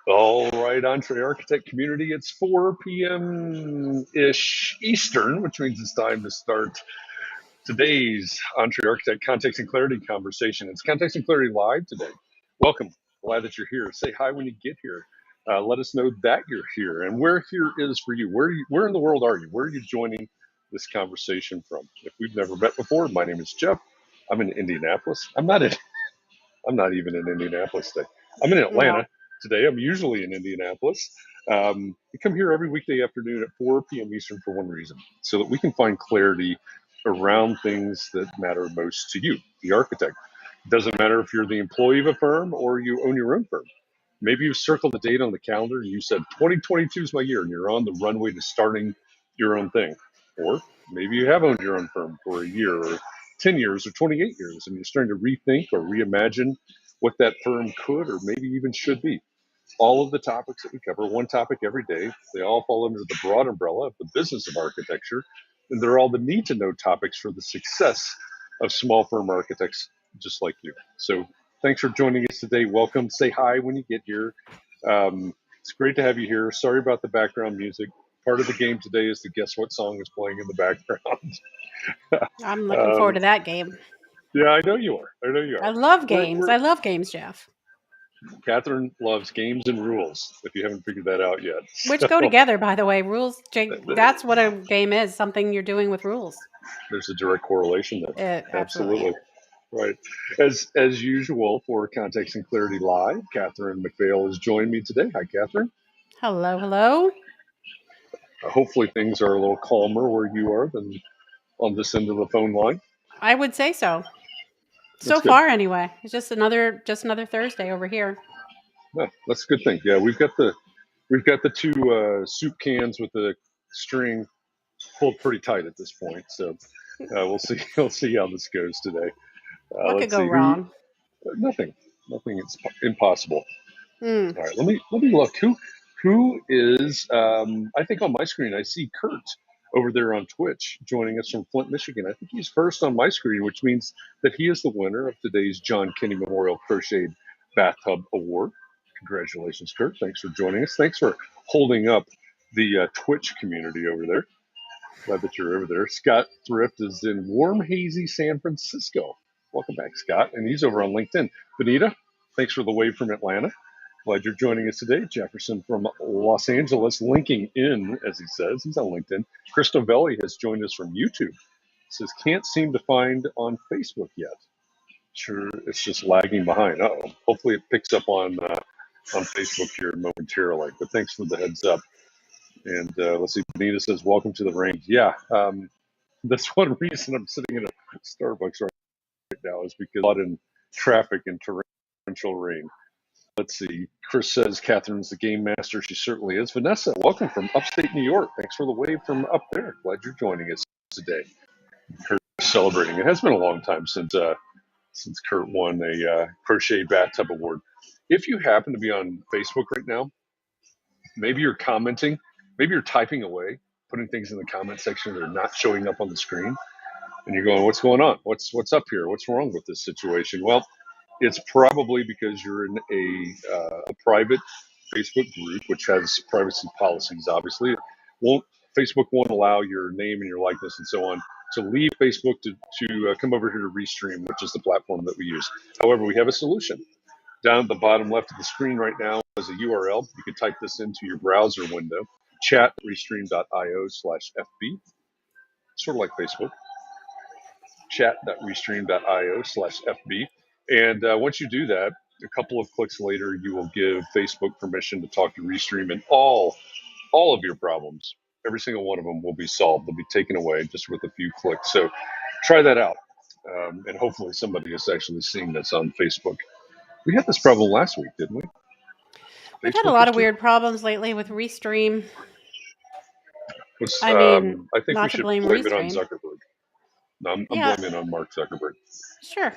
All right, Entree Architect community, it's 4 p.m.-ish Eastern, which means it's time to start today's Entree Architect Context and Clarity conversation. It's Context and Clarity Live today. Welcome. Glad that you're here. Say hi when you get here. Let us know that you're here and where here is for you. Where in the world are you? Where are you joining this conversation from? If we've never met before, my name is Jeff. I'm in Indianapolis. I'm not even in Indianapolis today. I'm in No. Atlanta today. I'm usually in Indianapolis. We come here every weekday afternoon at 4 p.m. Eastern for one reason, so that we can find clarity around things that matter most to you, the architect. It doesn't matter if you're the employee of a firm or you own your own firm. Maybe you circled a date on the calendar and you said 2022 is my year and you're on the runway to starting your own thing. Or maybe you have owned your own firm for a year or 10 years or 28 years and you're starting to rethink or reimagine what that firm could or maybe even should be. All of the topics that we cover, one topic every day, they all fall under the broad umbrella of the business of architecture, and they're all the need to know topics for the success of small firm architects just like you. So thanks for joining us today. Welcome. Say hi when you get here. It's great to have you here. Sorry about the background music. Part of the game today is to guess what song is playing in the background. I'm looking forward to that game. Yeah, I know you are. I love We're, games. we're, I love games, Jeff. Katharine loves games and rules, if you haven't figured that out yet. Which go together, by the way. Rules, that's what a game is, something you're doing with rules. There's a direct correlation there. Absolutely. Absolutely. Right. As usual for Context and Clarity Live, Katharine MacPhail has joined me today. Hi, Katharine. Hello, hello. Hopefully things are a little calmer where you are than on this end of the phone line. I would say so. That's So good. far, anyway. It's just another Thursday over here. No, that's a good thing. Yeah, we've got the two soup cans with the string pulled pretty tight at this point. So we'll see. We'll see how this goes today. What could Let's go see who. wrong? Nothing. Nothing. It's impossible. Hmm. All right, let me look. Who is? I think on my screen I see Kurt over there on Twitch joining us from Flint, Michigan. I think he's first on my screen, which means that he is the winner of today's John Kenny Memorial Crocheted Bathtub Award. Congratulations, Kurt! Thanks for joining us. Thanks for holding up the Twitch community over there. Glad that you're over there. Scott Thrift is in warm, hazy San Francisco. Welcome back, Scott, and he's over on LinkedIn. Benita, thanks for the wave from Atlanta. Glad you're joining us today. Jefferson from Los Angeles, linking in, as he says. He's on LinkedIn. Cristovelli has joined us from YouTube. Says, can't seem to find on Facebook yet. Sure, it's just lagging behind. Uh-oh. Hopefully it picks up on Facebook here momentarily. But thanks for the heads up. And let's see, Benita says, welcome to the range. Yeah, that's one reason I'm sitting in a Starbucks right now is because I'm in traffic and torrential rain. Let's see. Chris says Catherine's the game master. She certainly is. Vanessa, welcome from upstate New York. Thanks for the wave from up there. Glad you're joining us today. Kurt celebrating. It has been a long time since Kurt won a Crochet Bathtub Award. If you happen to be on Facebook right now, maybe you're commenting, maybe you're typing away, putting things in the comment section that are not showing up on the screen, and you're going, "What's going on? What's up here? What's wrong with this situation?" Well, it's probably because you're in a private Facebook group, which has privacy policies. Obviously, Facebook won't allow your name and your likeness and so on to leave Facebook to come over here to Restream, which is the platform that we use. However, we have a solution. Down at the bottom left of the screen right now is a URL. You can type this into your browser window, chat.restream.io/FB, sort of like Facebook, chat.restream.io/FB. And once you do that, a couple of clicks later, you will give Facebook permission to talk to Restream, and all of your problems, every single one of them will be solved. They'll be taken away just with a few clicks. So try that out. And hopefully somebody is actually seeing this on Facebook. We had this problem last week, didn't we? We've had a lot of weird problems lately with Restream. I think we not to should blame blame it on Restream. Zuckerberg. No, I'm Yeah, blaming it on Mark Zuckerberg. sure.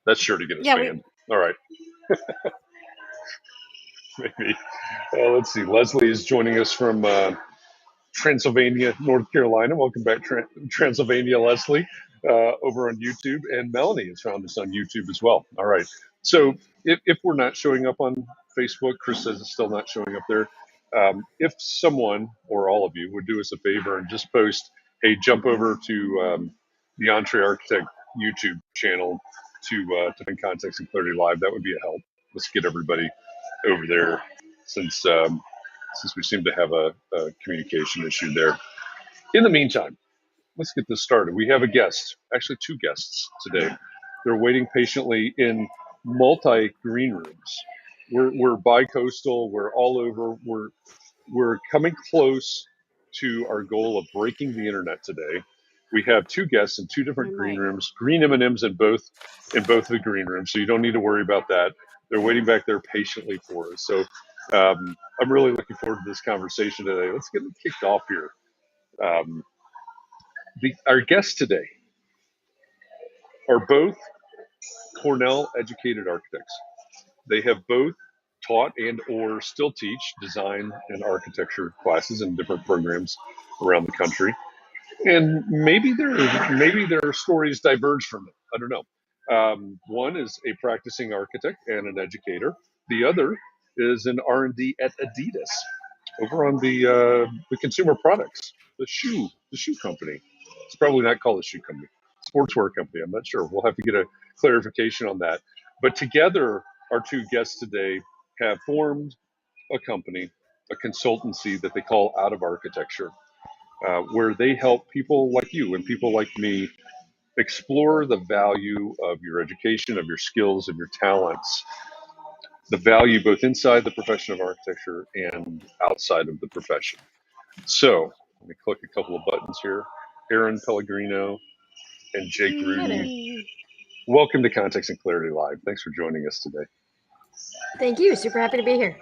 That's sure to get us banned. All right. Maybe. Let's see. Leslie is joining us from Transylvania, North Carolina. Welcome back, Transylvania, Leslie, over on YouTube. And Melanie has found us on YouTube as well. All right. So if we're not showing up on Facebook, Chris says it's still not showing up there. If someone or all of you would do us a favor and just post, hey, jump over to the Entree Architect YouTube channel to find Context and Clarity Live, that would be a help. Let's get everybody over there since we seem to have a communication issue there. In the meantime, let's get this started. We have a guest, actually two guests today. They're waiting patiently in multi-green rooms. We're bi-coastal, we're all over, we're coming close to our goal of breaking the internet today. We have two guests in two different green rooms, green M&Ms in both of the green rooms, so you don't need to worry about that. They're waiting back there patiently for us. So I'm really looking forward to this conversation today. Let's get it kicked off here. Our guests today are both Cornell educated architects. They have both taught and or still teach design and architecture classes in different programs around the country. And maybe their stories diverge from it. I don't know. One is a practicing architect and an educator. The other is an R&D at Adidas over on the consumer products, the shoe company. It's probably not called a shoe company, sportswear company. I'm not sure. We'll have to get a clarification on that. But together, our two guests today have formed a company, a consultancy that they call Out of Architecture, where they help people like you and people like me explore the value of your education, of your skills, of your talents, the value both inside the profession of architecture and outside of the profession. So let me click a couple of buttons here. Erin Pellegrino and Jake Rudin. Welcome to Context and Clarity Live. Thanks for joining us today. Thank you. Super happy to be here.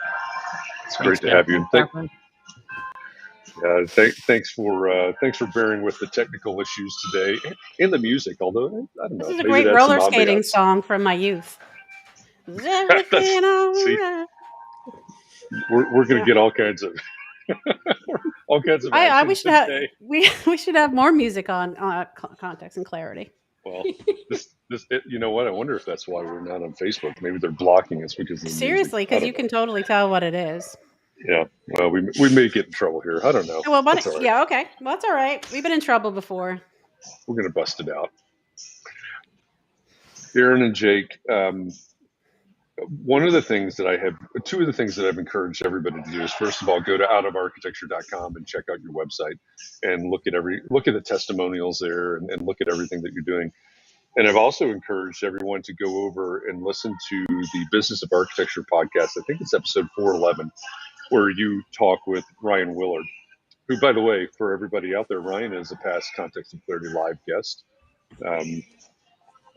It's great to have you. Thanks for bearing with the technical issues today and the music. Although I don't know, this is a great roller skating song from my youth. Is everything all right? We're going to get all kinds of we should have we should have more music on Context and Clarity. Well, you know what? I wonder if that's why we're not on Facebook. Maybe they're blocking us because of the seriously, because you can totally tell what it is. Yeah, well, we may get in trouble here. I don't know. Well, but yeah, okay. Well, that's all right. We've been in trouble before. We're going to bust it out. Erin and Jake, two of the things that I've encouraged everybody to do is, first of all, go to outofarchitecture.com and check out your website and look at the testimonials there and look at everything that you're doing. And I've also encouraged everyone to go over and listen to the Business of Architecture podcast. I think it's episode 411, where you talk with Ryan Willard, who, by the way, for everybody out there, Ryan is a past Context and Clarity Live guest,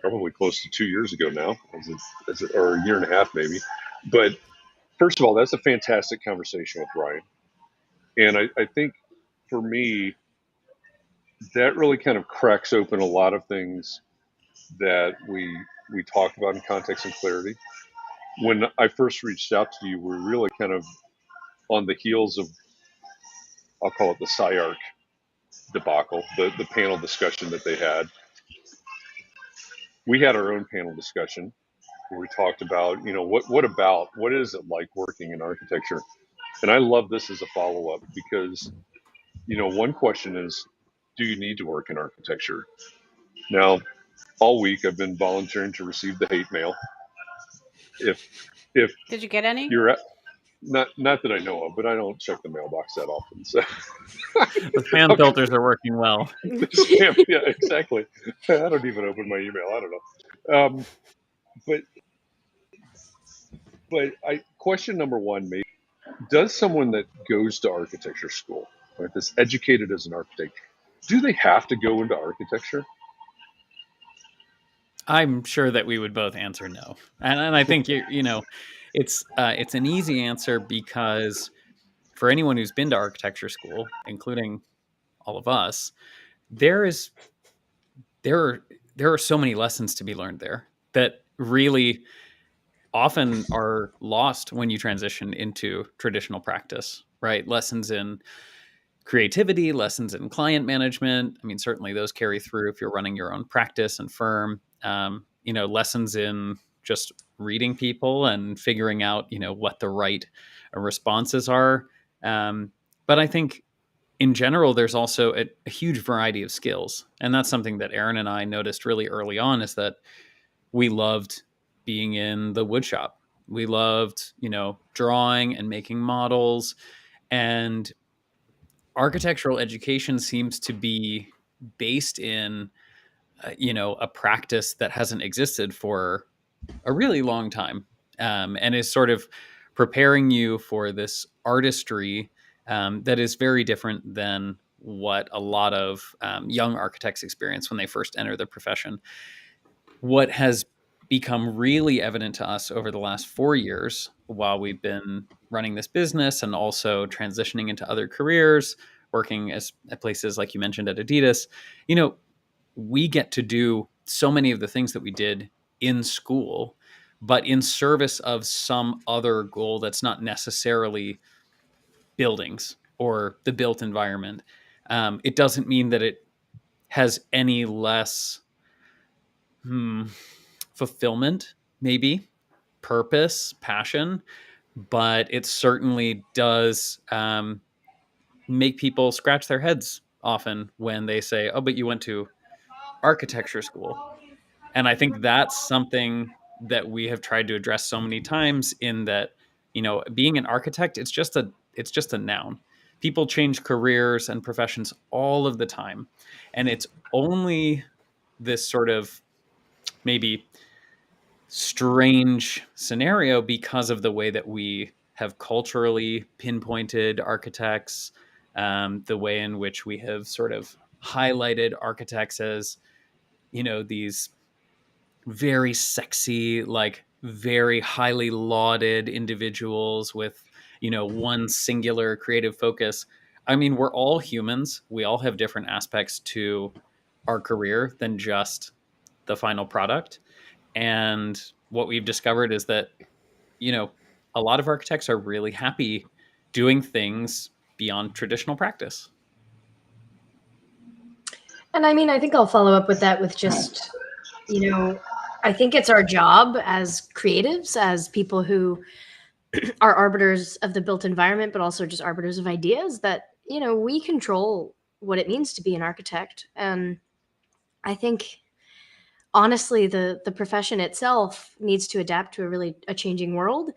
probably close to 2 years ago now, or a year and a half maybe. But first of all, that's a fantastic conversation with Ryan. And I think for me, that really kind of cracks open a lot of things that we talk about in Context and Clarity. When I first reached out to you, we were really kind of on the heels of, I'll call it the SciArc debacle, the panel discussion that they had. We had our own panel discussion where we talked about, what is it like working in architecture? And I love this as a follow-up because, one question is, do you need to work in architecture? Now, all week I've been volunteering to receive the hate mail. If did you get any? Not that I know of, but I don't check the mailbox that often. So the spam filters are working well. Yeah, exactly. I don't even open my email. I don't know. But question number one, maybe, does someone that goes to architecture school, right, that's educated as an architect, do they have to go into architecture? I'm sure that we would both answer no, and I think it's an easy answer because for anyone who's been to architecture school, including all of us, there are so many lessons to be learned there that really often are lost when you transition into traditional practice, right? Lessons in creativity, lessons in client management. I mean, certainly those carry through if you're running your own practice and firm. Lessons in just reading people and figuring out, what the right responses are. But I think in general, there's also a huge variety of skills. And that's something that Erin and I noticed really early on, is that we loved being in the wood shop. We loved, drawing and making models. And architectural education seems to be based in, a practice that hasn't existed for a really long time, and is sort of preparing you for this artistry that is very different than what a lot of young architects experience when they first enter the profession. What has become really evident to us over the last 4 years, while we've been running this business and also transitioning into other careers, working at places like you mentioned at Adidas, we get to do so many of the things that we did in school, but in service of some other goal that's not necessarily buildings or the built environment. It doesn't mean that it has any less fulfillment, maybe purpose, passion, but it certainly does make people scratch their heads often when they say, "Oh, but you went to architecture school." And I think that's something that we have tried to address so many times, in that, being an architect, it's just a noun. People change careers and professions all of the time. And it's only this sort of maybe strange scenario because of the way that we have culturally pinpointed architects, the way in which we have sort of highlighted architects as, these very sexy, like very highly lauded individuals with, one singular creative focus. I mean, we're all humans. We all have different aspects to our career than just the final product. And what we've discovered is that, a lot of architects are really happy doing things beyond traditional practice. And I mean, I think I'll follow up with that with just, I think it's our job as creatives, as people who are arbiters of the built environment, but also just arbiters of ideas, that, we control what it means to be an architect. And I think, honestly, the profession itself needs to adapt to a changing world.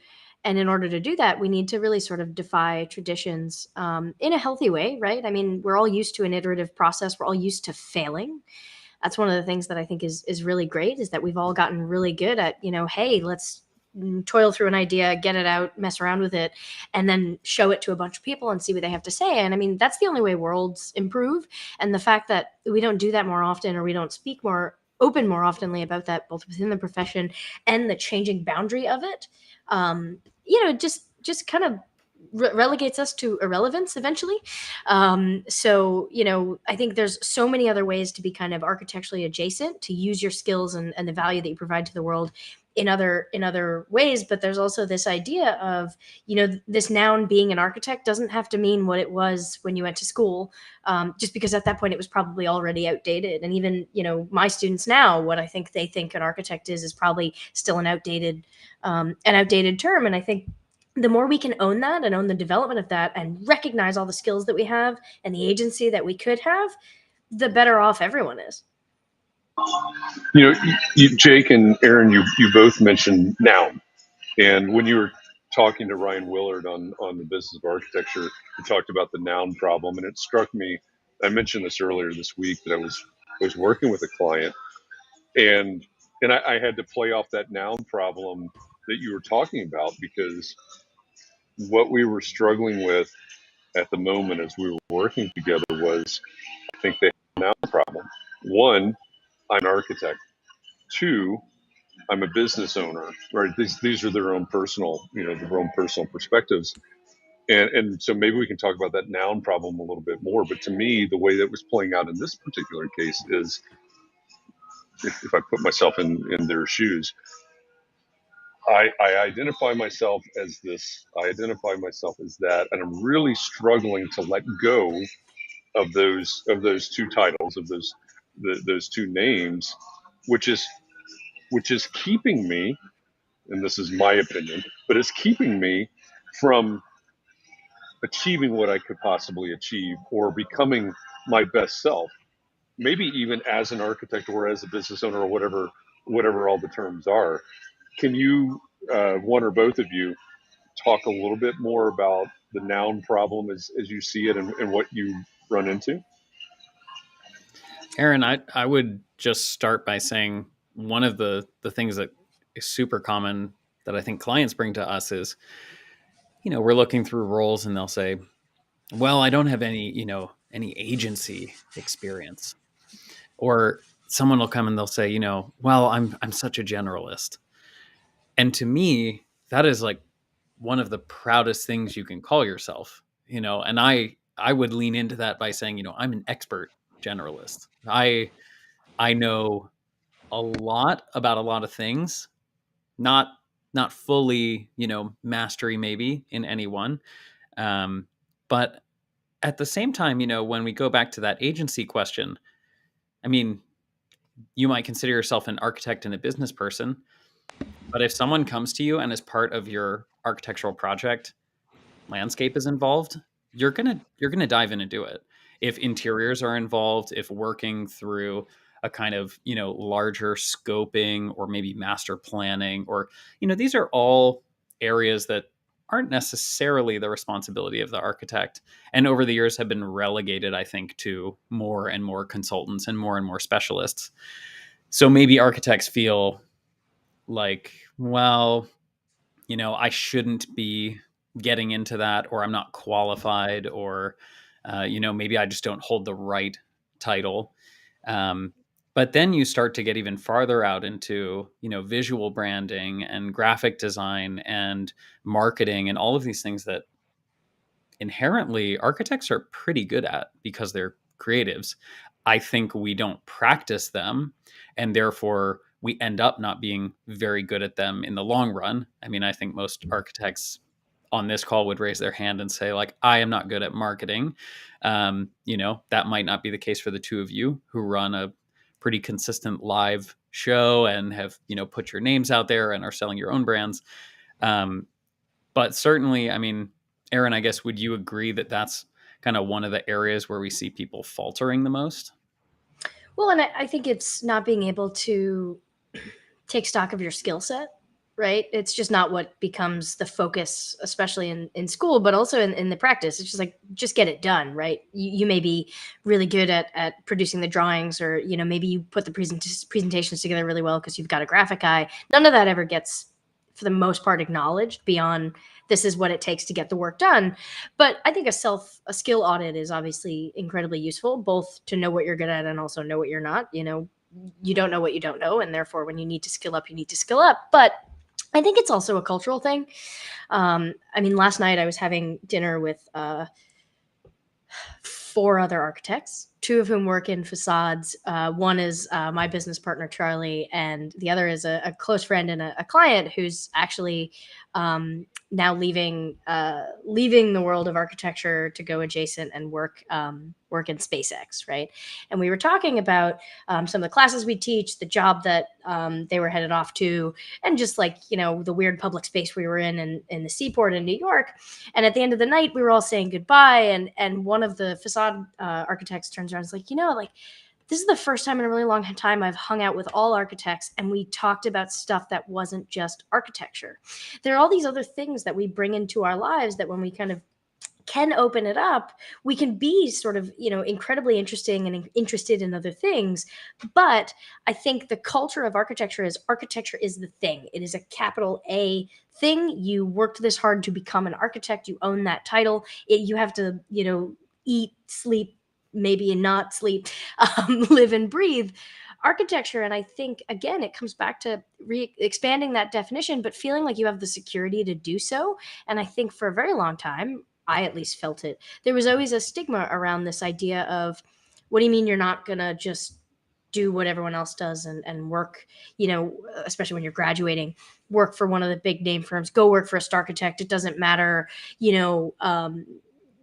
And in order to do that, we need to really sort of defy traditions in a healthy way, right? I mean, we're all used to an iterative process. We're all used to failing. That's one of the things that I think is really great, is that we've all gotten really good at, hey, let's toil through an idea, get it out, mess around with it, and then show it to a bunch of people and see what they have to say. And I mean, that's the only way worlds improve. And the fact that we don't do that more often, or we don't speak more oftenly about that, both within the profession and the changing boundary of it, just kind of relegates us to irrelevance eventually. So, I think there's so many other ways to be kind of architecturally adjacent, to use your skills and the value that you provide to the world in other ways. But there's also this idea of, this noun, being an architect, doesn't have to mean what it was when you went to school, just because at that point it was probably already outdated. And even, my students now, what I think they think an architect is probably still an outdated term. And I think the more we can own that and own the development of that, and recognize all the skills that we have and the agency that we could have, the better off everyone is. Jake and Erin, you both mentioned noun. And when you were talking to Ryan Willard on the business of architecture, you talked about the noun problem. And it struck me, I mentioned this earlier this week, that I was working with a client, and I had to play off that noun problem that you were talking about, because what we were struggling with at the moment as we were working together was, I think they had a noun problem. One, I'm an architect. Two, I'm a business owner, right? These are their own personal, their own personal perspectives. And so maybe we can talk about that noun problem a little bit more. But to me, the way that was playing out in this particular case is, if I put myself in their shoes, I identify myself as this. I identify myself as that, and I'm really struggling to let go of those two titles, of those two names, which is keeping me and this is my opinion, but it's keeping me from achieving what I could possibly achieve or becoming my best self, maybe even as an architect or as a business owner or whatever all the terms are. Can you, one or both of you, talk a little bit more about the noun problem as you see it and what you run into? Erin, I would just start by saying one of the things that is super common that I think clients bring to us is, we're looking through roles and they'll say, well, I don't have any agency experience. Or someone will come and they'll say, well, I'm such a generalist. And to me, that is like one of the proudest things you can call yourself, and I would lean into that by saying, I'm an expert generalist. I know a lot about a lot of things, not fully, mastery maybe in any one. But at the same time, when we go back to that agency question, I mean, you might consider yourself an architect and a business person, but if someone comes to you and as part of your architectural project, landscape is involved, you're gonna dive in and do it. If interiors are involved, if working through a kind of larger scoping or maybe master planning, or these are all areas that aren't necessarily the responsibility of the architect, and over the years have been relegated, I think, to more and more consultants and more specialists. So maybe architects feel like, well, I shouldn't be getting into that, or I'm not qualified, or, maybe I just don't hold the right title. But then you start to get even farther out into, visual branding and graphic design and marketing and all of these things that inherently architects are pretty good at because they're creatives. I think we don't practice them, and therefore we end up not being very good at them in the long run. I mean, I think most architects on this call would raise their hand and say, like, I am not good at marketing. That might not be the case for the two of you who run a pretty consistent live show and have, put your names out there and are selling your own brands. But certainly, I mean, Erin, I guess, would you agree that that's kind of one of the areas where we see people faltering the most? Well, and I think it's not being able to take stock of your skill set, right? It's just not what becomes the focus, especially in school, but also in the practice. It's just like, just get it done, right? You may be really good at producing the drawings, or, maybe you put the presentations together really well because you've got a graphic eye. None of that ever gets, for the most part, acknowledged beyond this is what it takes to get the work done. But I think a skill audit is obviously incredibly useful, both to know what you're good at and also know what you're not. You don't know what you don't know, and therefore when you need to skill up, you need to skill up. But I think it's also a cultural thing. I mean, last night I was having dinner with 4 other architects, 2 of whom work in facades. One is my business partner, Charlie, and the other is a close friend and a client who's actually now leaving the world of architecture to go adjacent and work in SpaceX, right? And we were talking about some of the classes we teach, the job that they were headed off to, and just like, the weird public space we were in the seaport in New York. And at the end of the night, we were all saying goodbye, and one of the facade architects turns around and is like, this is the first time in a really long time I've hung out with all architects and we talked about stuff that wasn't just architecture. There are all these other things that we bring into our lives that when we kind of can open it up, we can be sort of, incredibly interesting and interested in other things. But I think the culture of architecture is the thing. It is a capital A thing. You worked this hard to become an architect. You own that title. You have to, eat, sleep, maybe not sleep, live and breathe architecture. And I think, again, it comes back to expanding that definition, but feeling like you have the security to do so. And I think for a very long time, I at least felt it, there was always a stigma around this idea of, what do you mean you're not going to just do what everyone else does and work, especially when you're graduating, work for one of the big name firms, go work for a star architect. It doesn't matter,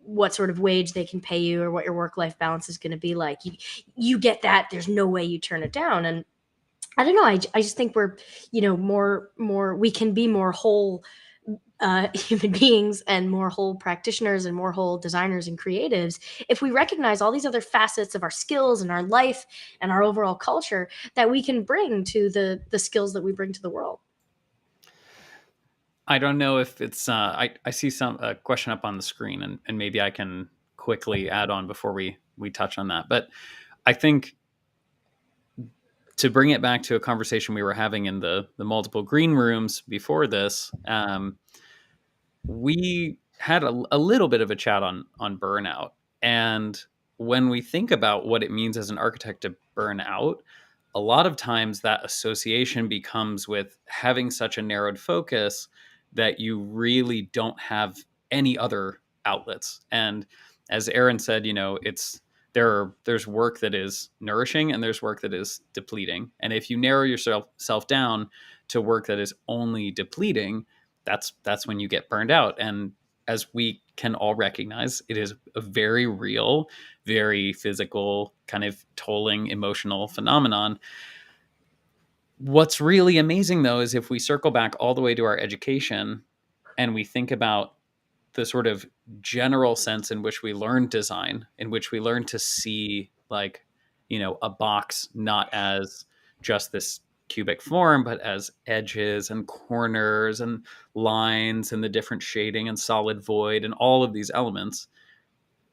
what sort of wage they can pay you or what your work-life balance is going to be like. You get that. There's no way you turn it down. And I don't know. I just think we're, more, we can be more whole human beings and more whole practitioners and more whole designers and creatives if we recognize all these other facets of our skills and our life and our overall culture that we can bring to the skills that we bring to the world. I don't know if it's I see a question up on the screen, and maybe I can quickly add on before we touch on that. But I think, to bring it back to a conversation we were having in the multiple green rooms before this, we had a little bit of a chat on burnout. And when we think about what it means as an architect to burn out, a lot of times that association becomes with having such a narrowed focus that you really don't have any other outlets. And as Erin said, there's work that is nourishing and there's work that is depleting. And if you narrow yourself down to work that is only depleting, that's when you get burned out. And as we can all recognize, it is a very real, very physical, kind of tolling emotional phenomenon. What's really amazing, though, is if we circle back all the way to our education and we think about the sort of general sense in which we learn design, in which we learn to see, like, a box not as just this cubic form, but as edges and corners and lines and the different shading and solid void and all of these elements,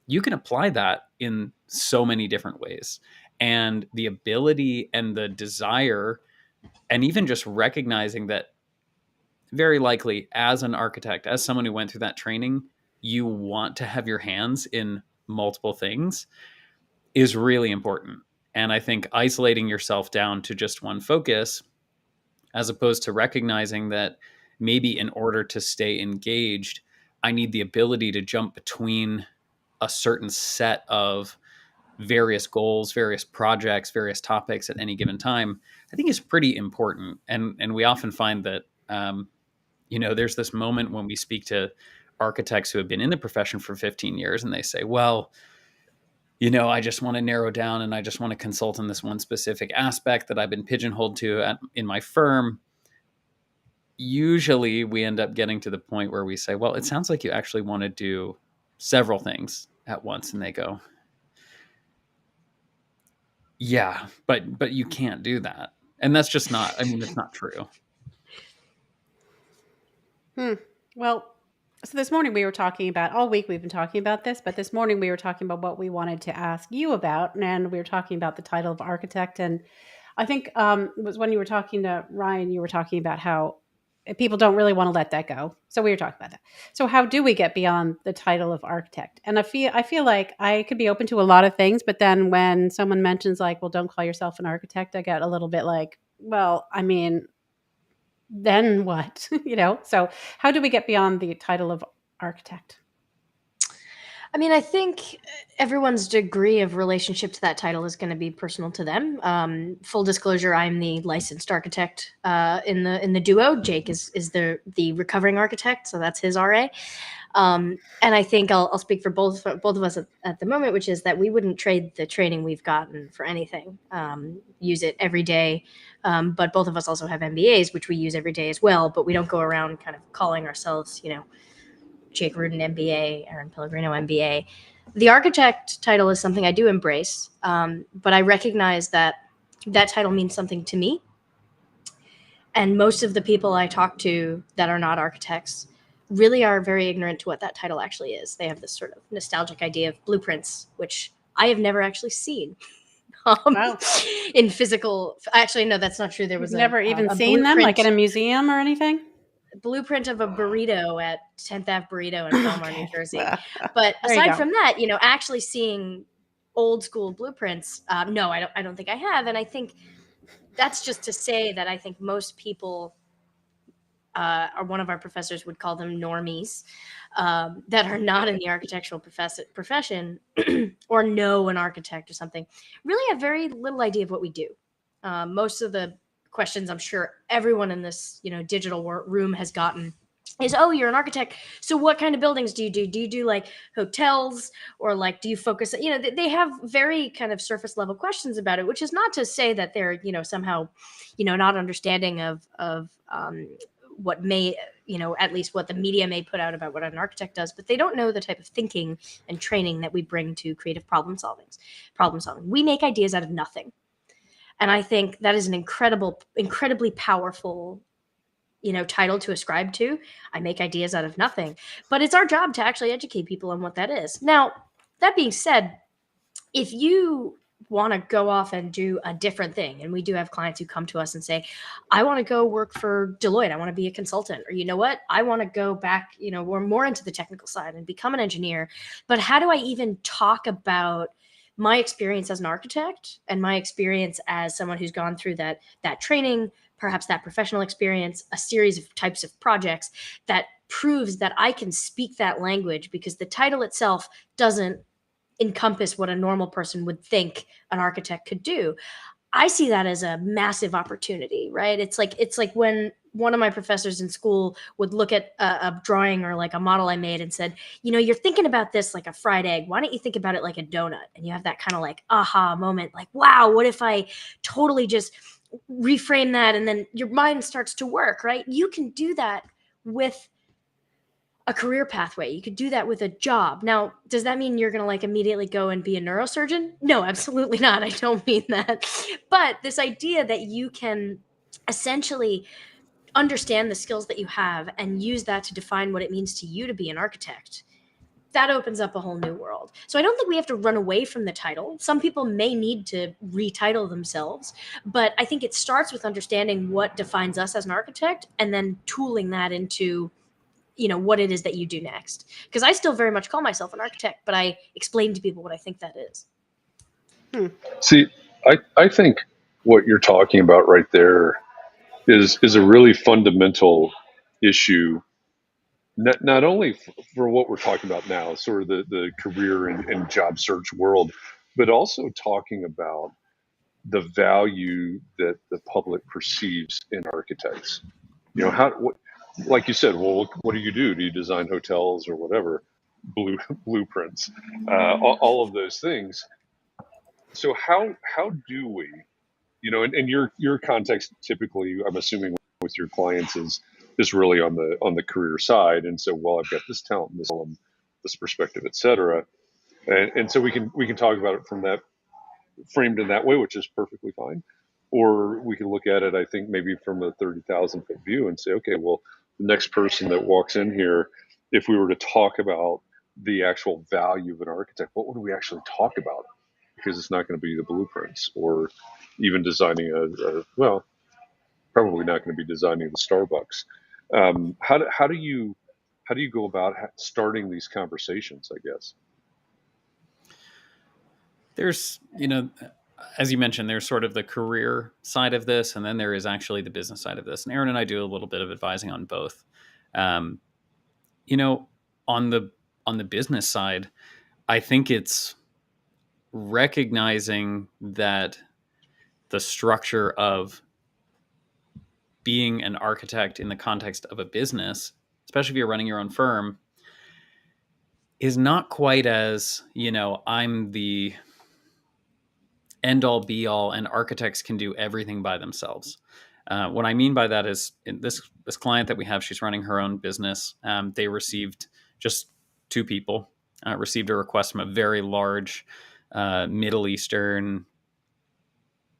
you can apply that in so many different ways. And the ability and the desire, and even just recognizing that very likely as an architect, as someone who went through that training, you want to have your hands in multiple things, is really important. And I think isolating yourself down to just one focus, as opposed to recognizing that maybe in order to stay engaged, I need the ability to jump between a certain set of various goals, various projects, various topics at any given time, I think is pretty important. And we often find that, there's this moment when we speak to architects who have been in the profession for 15 years and they say, well, I just want to narrow down and I just want to consult on this one specific aspect that I've been pigeonholed to in my firm. Usually we end up getting to the point where we say, well, it sounds like you actually want to do several things at once. And they go, yeah, but you can't do that. And that's just not, it's not true. Well, so this morning we were talking about, all week we've been talking about this, but this morning we were talking about what we wanted to ask you about, and we were talking about the title of architect. And I think it was when you were talking to Ryan, you were talking about how people don't really want to let that go. So we were talking about that. So how do we get beyond the title of architect? And I feel like I could be open to a lot of things, but then when someone mentions like, well, don't call yourself an architect, I get a little bit like, well, then what? So how do we get beyond the title of architect? I think everyone's degree of relationship to that title is going to be personal to them. Full disclosure, I'm the licensed architect in the duo. Jake is the recovering architect, so that's his RA. And I think I'll speak for both of us at the moment, which is that we wouldn't trade the training we've gotten for anything. Use it every day. But both of us also have MBAs, which we use every day as well. But we don't go around kind of calling ourselves, Jake Rudin MBA, Erin Pellegrino MBA. The architect title is something I do embrace, but I recognize that title means something to me. And most of the people I talk to that are not architects really are very ignorant to what that title actually is. They have this sort of nostalgic idea of blueprints, which I have never actually seen. Wow. In physical, actually, no, that's not true. There was never even seen them, like in a museum or anything? Blueprint of a burrito at 10th Ave Burrito in Belmar, New Jersey. But aside from that, actually seeing old school blueprints, no, I don't think I have. And I think that's just to say that I think most people, or one of our professors would call them normies, that are not in the architectural profession or know an architect or something, really have very little idea of what we do. Most of the questions I'm sure everyone in this digital room has gotten is, oh, you're an architect, so what kind of buildings do you do like hotels, or like do you focus, they have very kind of surface level questions about it, which is not to say that they're somehow not understanding of what may at least what the media may put out about what an architect does, but they don't know the type of thinking and training that we bring to creative problem solving. We make ideas out of nothing, and I think that is an incredibly powerful title to ascribe to. I make ideas out of nothing, but it's our job to actually educate people on what that is. Now, that being said, if you want to go off and do a different thing, and we do have clients who come to us and say, I want to go work for Deloitte, I want to be a consultant, or you know what, I want to go back, we're more into the technical side and become an engineer, but how do I even talk about my experience as an architect and my experience as someone who's gone through that training, perhaps that professional experience, a series of types of projects that proves that I can speak that language, because the title itself doesn't encompass what a normal person would think an architect could do. I see that as a massive opportunity, right? It's like when one of my professors in school would look at a drawing or like a model I made and said, you're thinking about this like a fried egg. Why don't you think about it like a donut? And you have that kind of like aha moment, like, wow, what if I totally just reframe that? And then your mind starts to work, right? You can do that with a career pathway. You could do that with a job. Now, does that mean you're going to like immediately go and be a neurosurgeon? No, absolutely not. I don't mean that. But this idea that you can essentially understand the skills that you have and use that to define what it means to you to be an architect, that opens up a whole new world. So I don't think we have to run away from the title. Some people may need to retitle themselves, but I think it starts with understanding what defines us as an architect and then tooling that into what it is that you do next. Because I still very much call myself an architect, but I explain to people what I think that is. See, I think what you're talking about right there is a really fundamental issue, not only for what we're talking about now, sort of the career and job search world, but also talking about the value that the public perceives in architects. Like you said, well, what do you do? Do you design hotels or whatever, blueprints, all of those things? So how do we, and your context typically, I'm assuming with your clients is really on the career side, and so, well, I've got this talent, this perspective, et cetera, and so we can talk about it from that, framed in that way, which is perfectly fine. Or we can look at it, I think, maybe from a 30,000-foot view and say, okay, well, the next person that walks in here, if we were to talk about the actual value of an architect, what would we actually talk about? Because it's not going to be the blueprints or even designing well, probably not going to be designing the Starbucks. How do you go about starting these conversations, I guess? There's, as you mentioned, there's sort of the career side of this, and then there is actually the business side of this. And Erin and I do a little bit of advising on both. On the business side, I think it's recognizing that the structure of being an architect in the context of a business, especially if you're running your own firm, is not quite as, I'm the end all be all and architects can do everything by themselves. What I mean by that is this client that we have, she's running her own business. They received just two people, received a request from a very large Middle Eastern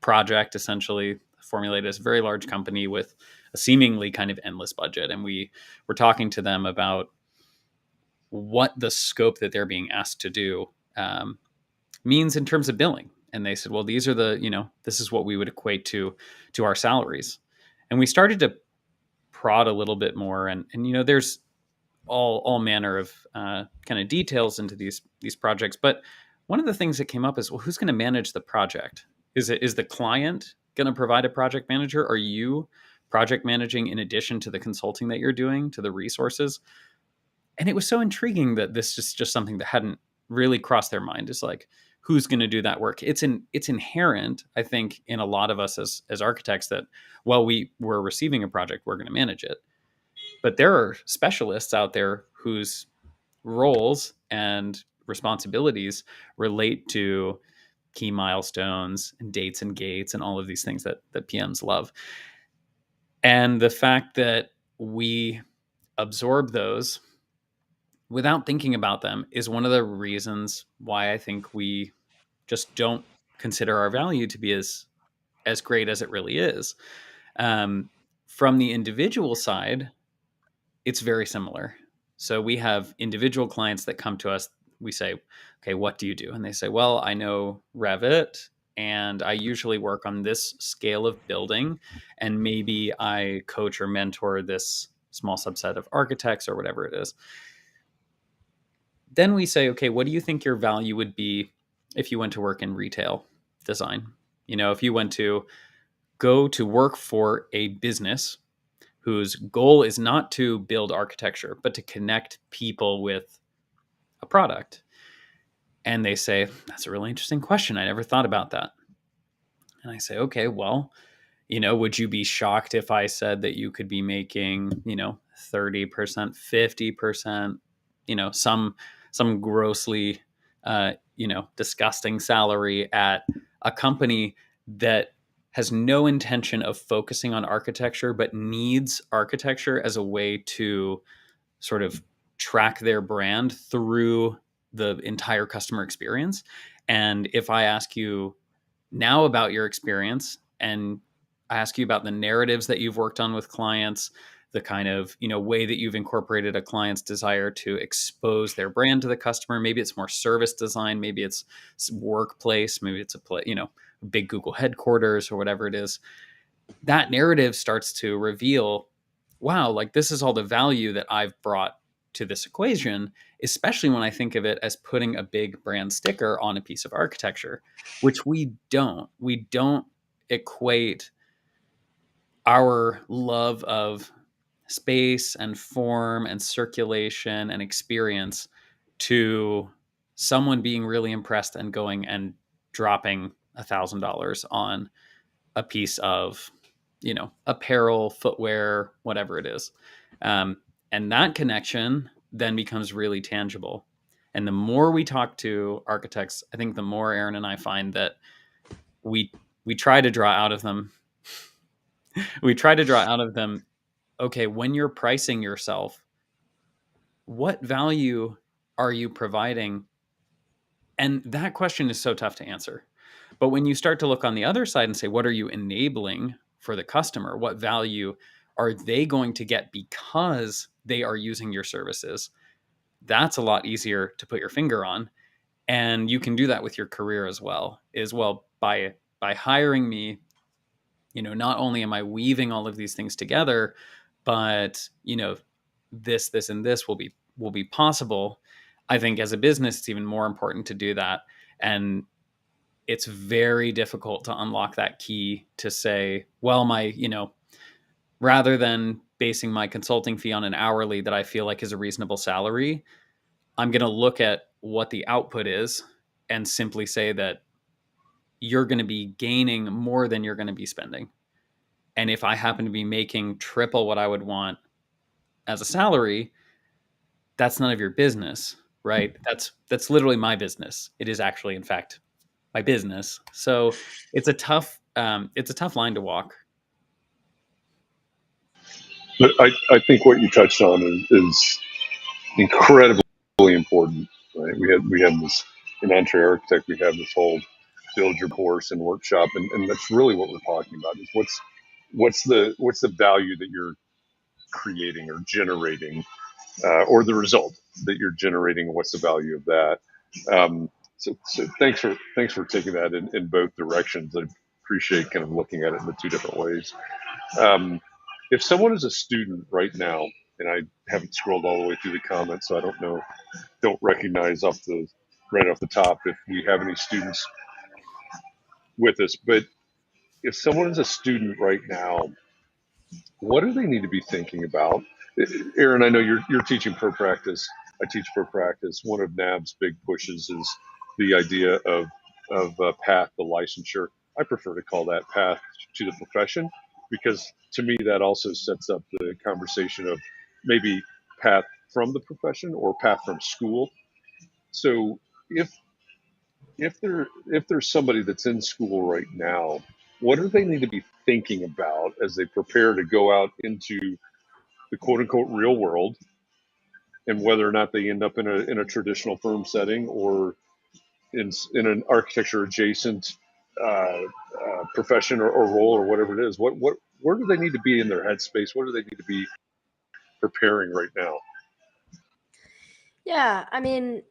project, essentially formulated as a very large company with a seemingly kind of endless budget. And we were talking to them about what the scope that they're being asked to do means in terms of billing. And they said, well, these are this is what we would equate to our salaries. And we started to prod a little bit more. And there's all manner of kind of details into these projects. But one of the things that came up is, well, who's going to manage the project? Is the client going to provide a project manager? Are you project managing in addition to the consulting that you're doing, to the resources? And it was so intriguing that this is just something that hadn't really crossed their mind. Is like, who's going to do that work? It's inherent, I think, in a lot of us as architects that, well, we're receiving a project, we're going to manage it. But there are specialists out there whose roles and responsibilities relate to key milestones and dates and gates and all of these things that PMs love. And the fact that we absorb those without thinking about them is one of the reasons why I think we just don't consider our value to be as great as it really is. From the individual side, it's very similar. So we have individual clients that come to us. We say, okay, what do you do? And they say, well, I know Revit and I usually work on this scale of building. And maybe I coach or mentor this small subset of architects or whatever it is. Then we say, okay, what do you think your value would be if you went to work in retail design? You know, if you went to go to work for a business whose goal is not to build architecture, but to connect people with a product. And they say, that's a really interesting question. I never thought about that. And I say, okay, well, you know, would you be shocked if I said that you could be making, you know, 30%, 50%, you know, some grossly, you know, disgusting salary at a company that has no intention of focusing on architecture, but needs architecture as a way to sort of track their brand through the entire customer experience. And if I ask you now about your experience and I ask you about the narratives that you've worked on with clients, the kind of, you know, way that you've incorporated a client's desire to expose their brand to the customer. Maybe it's more service design, maybe it's workplace, maybe it's you know, big Google headquarters or whatever it is. That narrative starts to reveal, wow, like this is all the value that I've brought to this equation, especially when I think of it as putting a big brand sticker on a piece of architecture, which we don't. We don't equate our love of space and form and circulation and experience to someone being really impressed and going and dropping $1,000 on a piece of, you know, apparel, footwear, whatever it is. And that connection then becomes really tangible. And the more we talk to architects, I think the more Erin and I find that we try to draw out of them. We try to draw out of them, okay, when you're pricing yourself, what value are you providing? And that question is so tough to answer. But when you start to look on the other side and say, what are you enabling for the customer? What value are they going to get because they are using your services? That's a lot easier to put your finger on. And you can do that with your career as well, by hiring me. You know, not only am I weaving all of these things together, but, you know, this, and this will be possible. I think as a business, it's even more important to do that. And it's very difficult to unlock that key to say, well, you know, rather than basing my consulting fee on an hourly that I feel like is a reasonable salary, I'm going to look at what the output is and simply say that you're going to be gaining more than you're going to be spending. And if I happen to be making triple what I would want as a salary, that's none of your business, right? That's literally my business. It is actually, in fact, my business. So it's a tough line to walk. But I think what you touched on is incredibly important, right? We have this in Entree Architect, we have this whole build your course and workshop, and that's really what we're talking about is what's the value that you're creating or generating, or the result that you're generating, and what's the value of that. So thanks for taking that in both directions. I appreciate kind of looking at it in the two different ways. If someone is a student right now, and I haven't scrolled all the way through the comments, so I don't recognize right off the top if we have any students with us. But if someone is a student right now, what do they need to be thinking about? Erin, I know you're teaching pro practice. I teach pro practice. One of NAB's big pushes is the idea of path to licensure. I prefer to call that path to the profession, because to me that also sets up the conversation of maybe path from the profession or path from school. So if there's somebody that's in school right now, what do they need to be thinking about as they prepare to go out into the quote unquote real world, and whether or not they end up in a traditional firm setting or in an architecture adjacent profession or role or whatever it is? What where do they need to be in their headspace? What do they need to be preparing right now? Yeah, I mean,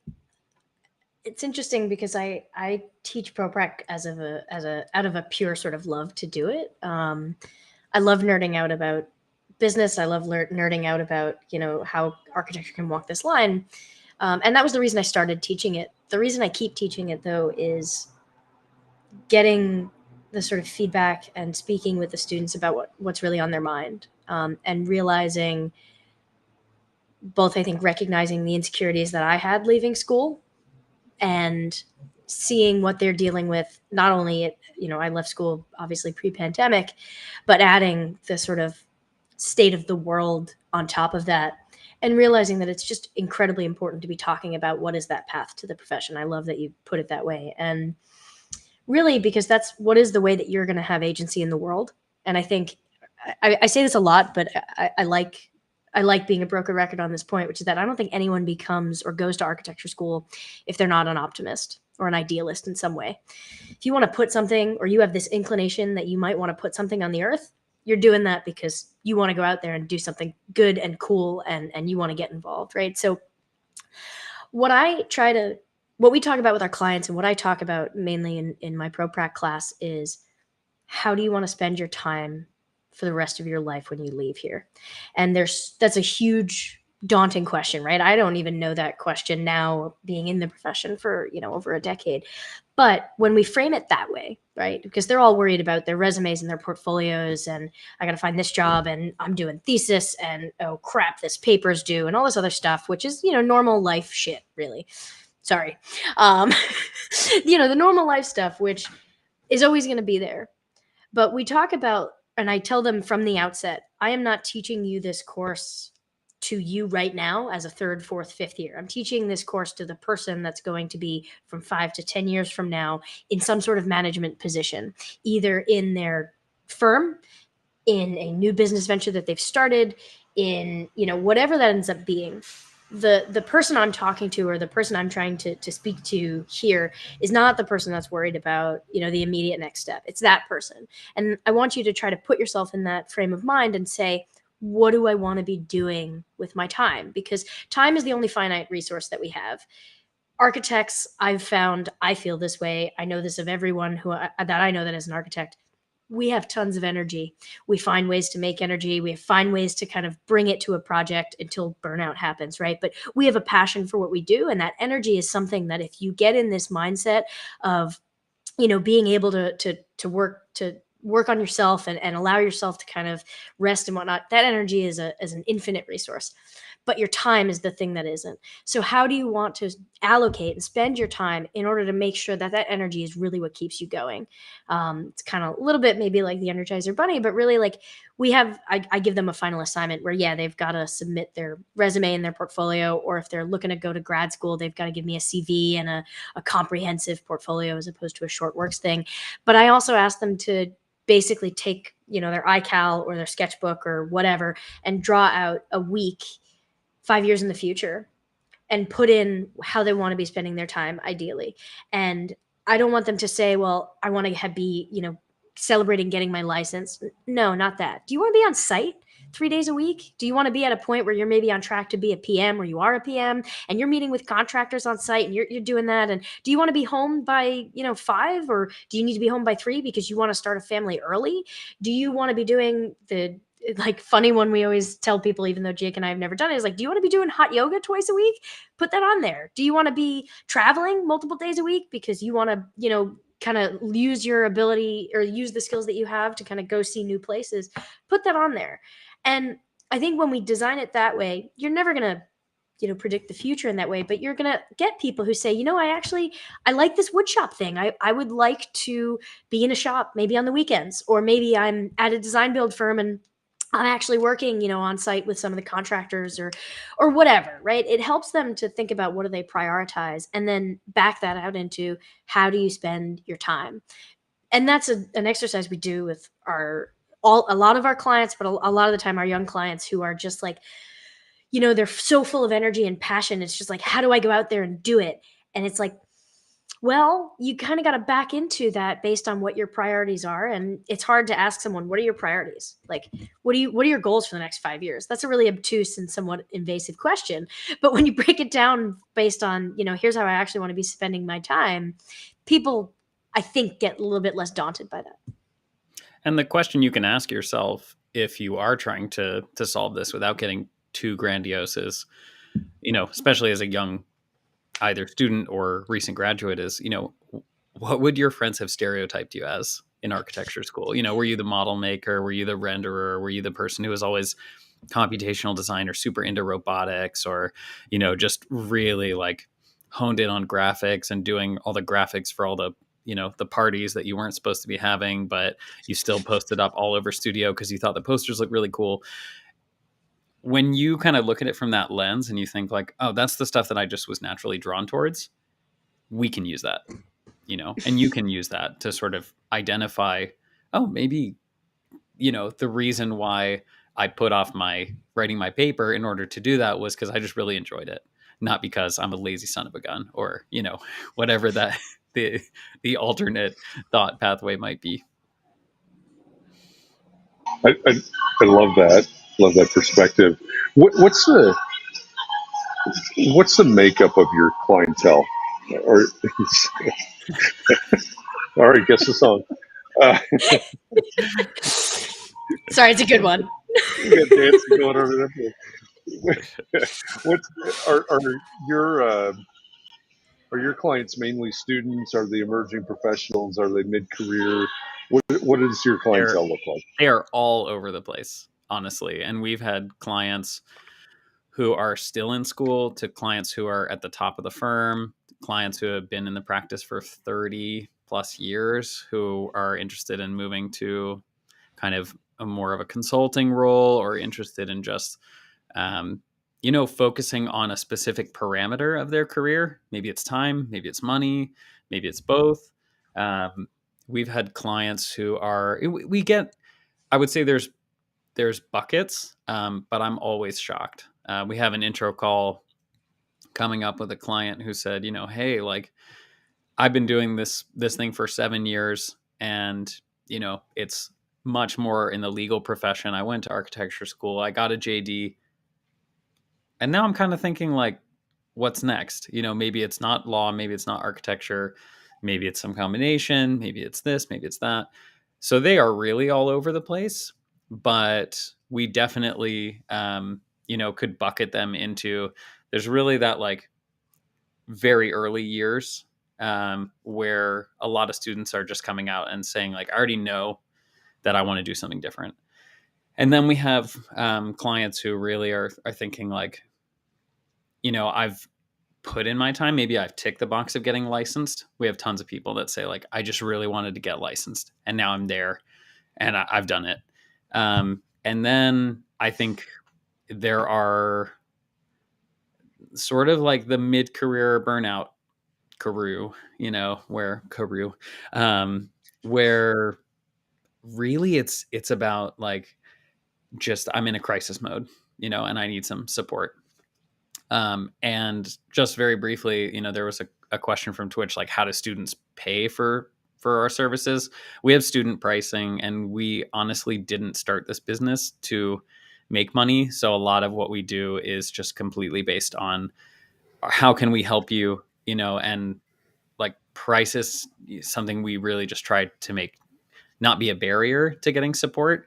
it's interesting because I teach ProPrec as a out of a pure sort of love to do it. I love nerding out about business. I love nerding out about how architecture can walk this line, and that was the reason I started teaching it. The reason I keep teaching it though is getting the sort of feedback and speaking with the students about what's really on their mind, and realizing both, I think, recognizing the insecurities that I had leaving school and seeing what they're dealing with. Not only I left school obviously pre-pandemic, but adding the sort of state of the world on top of that, and realizing that it's just incredibly important to be talking about what is that path to the profession. I love that you put it that way. And really, because that's what is the way that you're going to have agency in the world. And I think I say this a lot, but I like being a broken record on this point, which is that I don't think anyone becomes or goes to architecture school if they're not an optimist or an idealist in some way. If you want to put something, or you have this inclination that you might want to put something on the earth, you're doing that because you want to go out there and do something good and cool, and you want to get involved, right? So what we talk about with our clients, and what I talk about mainly in my ProPrac class, is how do you want to spend your time for the rest of your life when you leave here? And that's a huge, daunting question, right? I don't even know that question now, being in the profession for over a decade. But when we frame it that way, right, because they're all worried about their resumes and their portfolios, and I got to find this job, and I'm doing thesis, and oh crap, this paper's due, and all this other stuff, which is normal life shit, really. Sorry. The normal life stuff, which is always going to be there. But we talk about, and I tell them from the outset, I am not teaching you this course to you right now as a third, fourth, fifth year. I'm teaching this course to the person that's going to be from 5 to 10 years from now in some sort of management position, either in their firm, in a new business venture that they've started, in whatever that ends up being. The person I'm talking to, or the person I'm trying to speak to here, is not the person that's worried about the immediate next step. It's that person. And I want you to try to put yourself in that frame of mind and say, what do I want to be doing with my time? Because time is the only finite resource that we have. Architects, I've found, I feel this way, I know this of everyone that I know that is an architect, we have tons of energy. We find ways to make energy. We find ways to kind of bring it to a project until burnout happens, right? But we have a passion for what we do. And that energy is something that, if you get in this mindset of, being able to work on yourself and allow yourself to kind of rest and whatnot, that energy is an infinite resource. But your time is the thing that isn't. So how do you want to allocate and spend your time in order to make sure that that energy is really what keeps you going? It's kind of a little bit maybe like the Energizer Bunny, but really, like, I give them a final assignment where, they've got to submit their resume and their portfolio, or if they're looking to go to grad school, they've got to give me a CV and a comprehensive portfolio as opposed to a short works thing. But I also ask them to basically take, their iCal or their sketchbook or whatever, and draw out a week 5 years in the future and put in how they want to be spending their time, ideally. And I don't want them to say, well, I want to be, celebrating getting my license. No, not that. Do you want to be on site 3 days a week? Do you want to be at a point where you're maybe on track to be a PM, or you are a PM and you're meeting with contractors on site and you're doing that? And do you want to be home by, 5, or do you need to be home by 3 because you want to start a family early? Do you want to be doing the funny one we always tell people, even though Jake and I have never done it, is like, do you want to be doing hot yoga twice a week? Put that on there. Do you want to be traveling multiple days a week because you want to, kind of use your ability or use the skills that you have to kind of go see new places? Put that on there. And I think when we design it that way, you're never going to, predict the future in that way, but you're going to get people who say, I like this wood shop thing. I would like to be in a shop maybe on the weekends, or maybe I'm at a design build firm and I'm actually working, on site with some of the contractors or whatever, right? It helps them to think about what do they prioritize and then back that out into how do you spend your time. And that's an exercise we do with a lot of our clients, but a lot of the time our young clients who are just like, they're so full of energy and passion. It's just like, how do I go out there and do it? And it's like, well, you kind of got to back into that based on what your priorities are. And it's hard to ask someone, what are your priorities? Like, what are your goals for the next 5 years? That's a really obtuse and somewhat invasive question. But when you break it down based on, here's how I actually want to be spending my time, people, I think, get a little bit less daunted by that. And the question you can ask yourself if you are trying to solve this without getting too grandiose is, especially as a young either student or recent graduate is, what would your friends have stereotyped you as in architecture school? Were you the model maker? Were you the renderer? Were you the person who was always computational design or super into robotics or, just really like honed in on graphics and doing all the graphics for all the, the parties that you weren't supposed to be having, but you still posted up all over Studio because you thought the posters looked really cool. When you kind of look at it from that lens and you think like, oh, that's the stuff that I just was naturally drawn towards, we can use that, and you can use that to sort of identify, oh, maybe, the reason why I put off writing my paper in order to do that was because I just really enjoyed it, not because I'm a lazy son of a gun or, whatever that the alternate thought pathway might be. I love that. Love that perspective. What's the makeup of your clientele? Or all right, guess the song. Sorry, it's a good one. We got dancing going over there. Are your clients mainly students? Are they emerging professionals? Are they mid-career? What does your clientele look like? They are all over the place, honestly. And we've had clients who are still in school to clients who are at the top of the firm, clients who have been in the practice for 30 plus years who are interested in moving to kind of more of a consulting role or interested in just, focusing on a specific parameter of their career. Maybe it's time, maybe it's money, maybe it's both. We've had clients who I would say there's buckets, but I'm always shocked. We have an intro call coming up with a client who said, hey, like I've been doing this thing for 7 years and, it's much more in the legal profession. I went to architecture school. I got a JD. And now I'm kind of thinking like, what's next? Maybe it's not law, maybe it's not architecture, maybe it's some combination, maybe it's this, maybe it's that. So they are really all over the place, but we definitely, could bucket them into, there's really that like very early years where a lot of students are just coming out and saying like, I already know that I want to do something different. And then we have clients who really are thinking like, I've put in my time. Maybe I've ticked the box of getting licensed. We have tons of people that say like, I just really wanted to get licensed and now I'm there and I've done it. And then I think there are sort of like the mid-career burnout where really it's about like, just, I'm in a crisis mode, and I need some support. And just very briefly, there was a question from Twitch, like how do students pay for our services? We have student pricing and we honestly didn't start this business to make money. So a lot of what we do is just completely based on how can we help you, and like price is something we really just tried to make not be a barrier to getting support.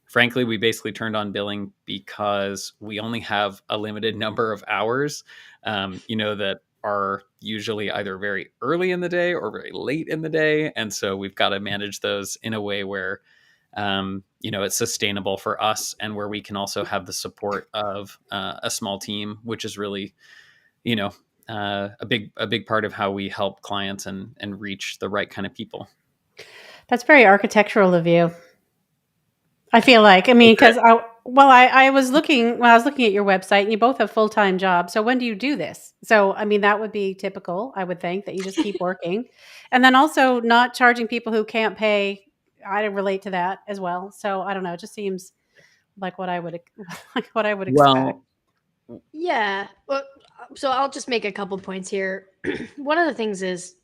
Frankly, we basically turned on billing because we only have a limited number of hours, that are usually either very early in the day or very late in the day. And so we've got to manage those in a way where, it's sustainable for us and where we can also have the support of a small team, which is really, a big part of how we help clients and reach the right kind of people. That's very architectural of you. I feel like, I mean, because I was looking when I was looking at your website, and you both have full-time jobs. So when do you do this? So I mean, that would be typical. I would think that you just keep working, and then also not charging people who can't pay. I relate to that as well. So I don't know. It just seems like what I would like what I would expect. Well, Yeah. Well, so I'll just make a couple points here. One of the things is,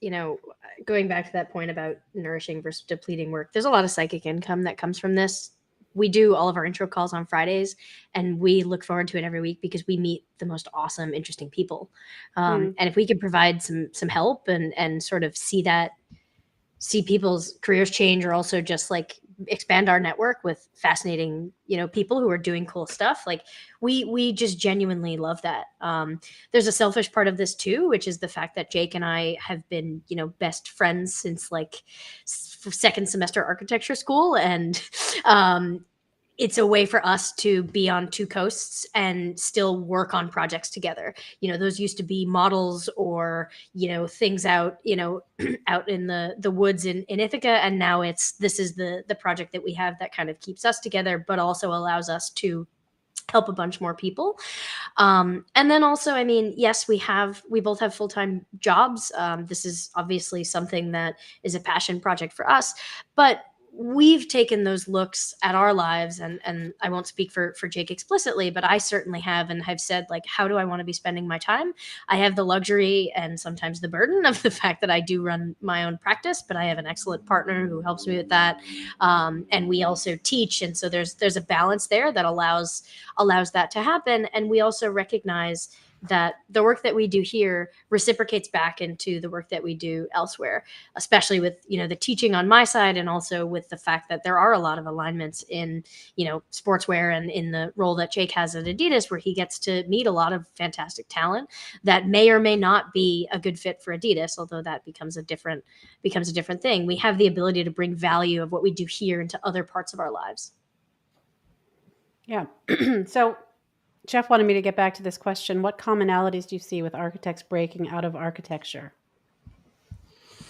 going back to that point about nourishing versus depleting work, there's a lot of psychic income that comes from this. We do all of our intro calls on Fridays, and we look forward to it every week because we meet the most awesome, interesting people. Mm. And if we could provide some help and sort of see people's careers change, or also just like expand our network with fascinating people who are doing cool stuff, like we just genuinely love that. There's a selfish part of this too, which is the fact that Jake and I have been best friends since like second semester architecture school, and it's a way for us to be on two coasts and still work on projects together. Those used to be models or, things out, out in the woods in Ithaca. And now this is the project that we have that kind of keeps us together, but also allows us to help a bunch more people. And then also, I mean, yes, we both have full-time jobs. This is obviously something that is a passion project for us, but we've taken those looks at our lives, and I won't speak for Jake explicitly, but I certainly have, and have said, like, how do I want to be spending my time? I have the luxury and sometimes the burden of the fact that I do run my own practice, but I have an excellent partner who helps me with that. And we also teach. And so there's a balance there that allows that to happen. And we also recognize that the work that we do here reciprocates back into the work that we do elsewhere, especially with the teaching on my side, and also with the fact that there are a lot of alignments in sportswear and in the role that Jake has at Adidas, where he gets to meet a lot of fantastic talent that may or may not be a good fit for Adidas, although that becomes a different thing. We have the ability to bring value of what we do here into other parts of our lives. Yeah. So Jeff wanted me to get back to this question. What commonalities do you see with architects breaking out of architecture?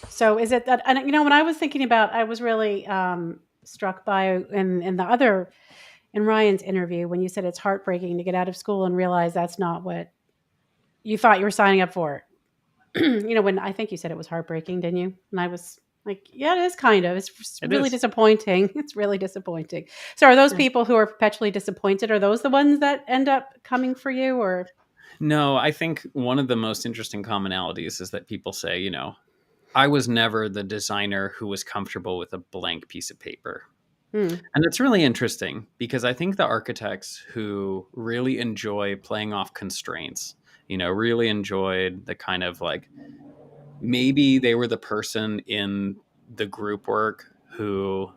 So is it that, and when I was thinking about, I was really struck by in Ryan's interview, when you said it's heartbreaking to get out of school and realize that's not what you thought you were signing up for. When I think you said it was heartbreaking, didn't you? And I was like, yeah, it is kind of. It's really disappointing. It's really disappointing. So are those people who are perpetually disappointed, are those the ones that end up coming for you, or? No, I think one of the most interesting commonalities is that people say, I was never the designer who was comfortable with a blank piece of paper. And it's really interesting because I think the architects who really enjoy playing off constraints, really enjoyed the kind of like, maybe they were the person in the group work who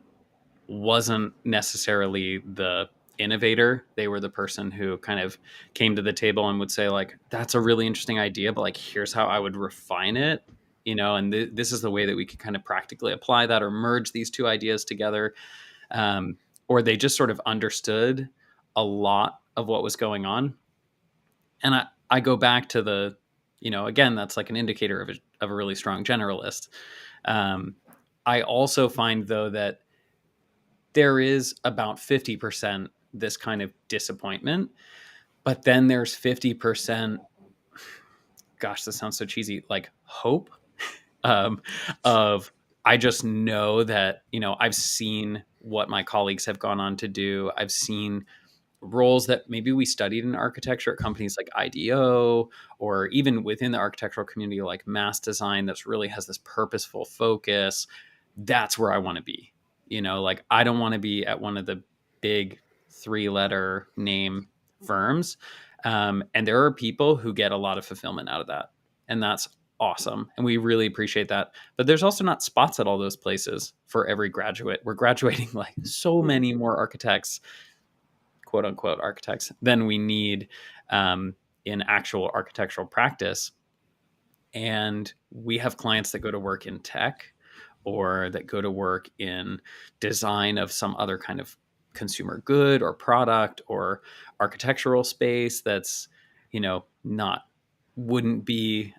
wasn't necessarily the innovator. They were the person who kind of came to the table and would say, like, that's a really interesting idea, but like, here's how I would refine it, and this is the way that we could kind of practically apply that or merge these two ideas together. Or they just sort of understood a lot of what was going on. And I go back to the, again, that's like an indicator of a really strong generalist. I also find, though, that there is about 50% this kind of disappointment, but then there's 50%, gosh, this sounds so cheesy, like hope, of I just know that, I've seen what my colleagues have gone on to do. I've seen roles that maybe we studied in architecture at companies like IDEO, or even within the architectural community, like mass design, that's really has this purposeful focus. That's where I want to be. Like, I don't want to be at one of the big 3-letter name firms. And there are people who get a lot of fulfillment out of that. And that's awesome. And we really appreciate that. But there's also not spots at all those places for every graduate. We're graduating like so many more architects, quote unquote architects, than we need in actual architectural practice. And we have clients that go to work in tech, or that go to work in design of some other kind of consumer good or product or architectural space that's, wouldn't be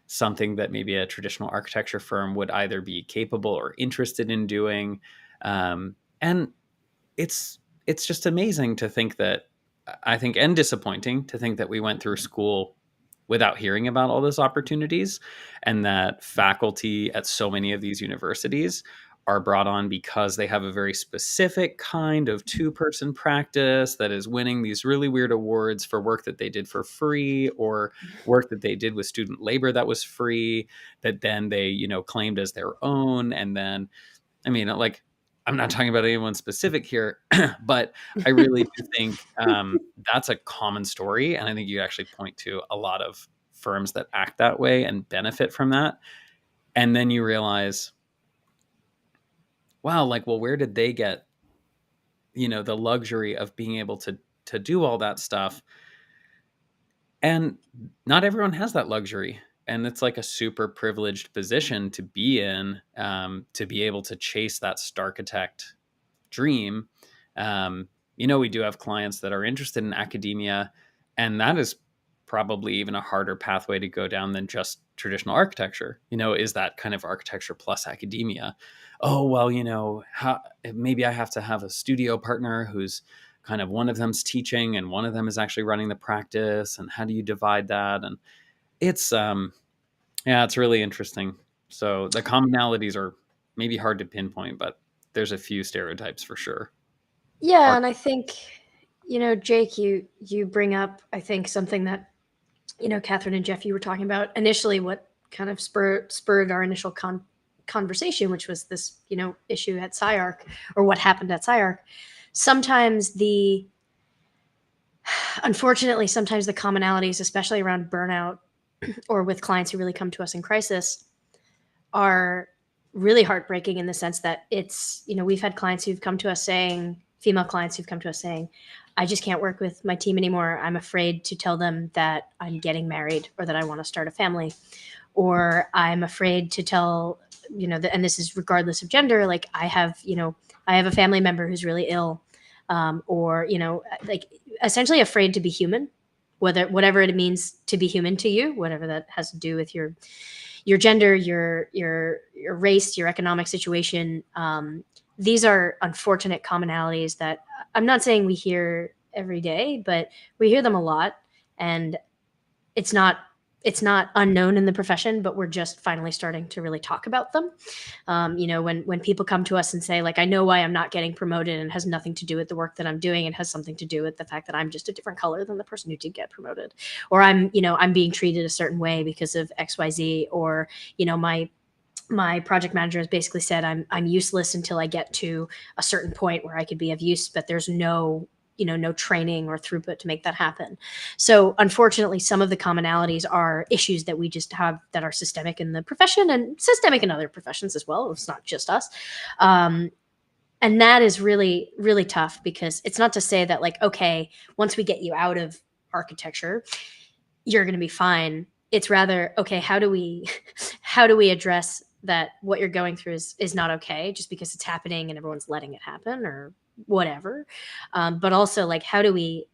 something that maybe a traditional architecture firm would either be capable or interested in doing. And it's just amazing to think that, I think, and disappointing to think that we went through school without hearing about all those opportunities, and that faculty at so many of these universities are brought on because they have a very specific kind of two-person practice that is winning these really weird awards for work that they did for free, or work that they did with student labor that was free, that then they, claimed as their own. And then, I mean, like, I'm not talking about anyone specific here, but I really do think that's a common story. And I think you actually point to a lot of firms that act that way and benefit from that. And then you realize, wow, like, well, where did they get, the luxury of being able to do all that stuff? And not everyone has that luxury. And it's like a super privileged position to be in, to be able to chase that Starchitect dream. We do have clients that are interested in academia, and that is probably even a harder pathway to go down than just traditional architecture. Is that kind of architecture plus academia? Oh, well, maybe I have to have a studio partner who's kind of, one of them's teaching and one of them is actually running the practice. And how do you divide that? And it's, it's really interesting. So the commonalities are maybe hard to pinpoint, but there's a few stereotypes for sure. Yeah, and I think, Jake, you bring up, I think, something that, Katharine and Jeff, you were talking about initially, what kind of spurred our initial conversation, which was this, issue at SciArc, or what happened at SciArc. Unfortunately, sometimes the commonalities, especially around burnout or with clients who really come to us in crisis, are really heartbreaking in the sense that it's, we've had clients who've come to us saying, female clients who've come to us saying, I just can't work with my team anymore. I'm afraid to tell them that I'm getting married or that I want to start a family. Or I'm afraid to tell, and this is regardless of gender, like I have a family member who's really ill, or, like essentially afraid to be human, whatever it means to be human to you, whatever that has to do with your gender, your race, your economic situation. These are unfortunate commonalities that I'm not saying we hear every day, but we hear them a lot, and it's not unknown in the profession, but we're just finally starting to really talk about them. When people come to us and say, like, I know why I'm not getting promoted, and it has nothing to do with the work that I'm doing. It has something to do with the fact that I'm just a different color than the person who did get promoted, or I'm being treated a certain way because of XYZ, or, my project manager has basically said I'm useless until I get to a certain point where I could be of use, but there's no training or throughput to make that happen. So unfortunately, some of the commonalities are issues that we just have that are systemic in the profession and systemic in other professions as well. It's not just us. And that is really, really tough, because it's not to say that, like, okay, once we get you out of architecture, you're going to be fine. It's rather, okay, how do we address that what you're going through is not okay just because it's happening and everyone's letting it happen or whatever. But also, like, how do we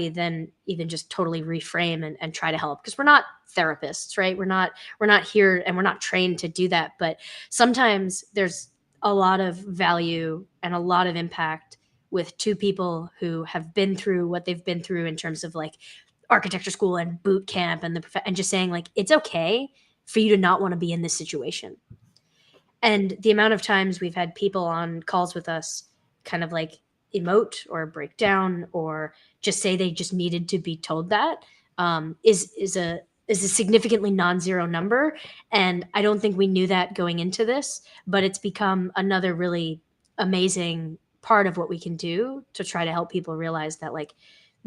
then even just totally reframe and try to help? Because we're not therapists, right? We're not here, and we're not trained to do that. But sometimes there's a lot of value and a lot of impact with two people who have been through what they've been through in terms of, like, architecture school and boot camp and and just saying, like, it's okay for you to not want to be in this situation. And the amount of times we've had people on calls with us kind of like emote or break down or just say they just needed to be told that is a significantly non-zero number. And I don't think we knew that going into this, but it's become another really amazing part of what we can do to try to help people realize that, like,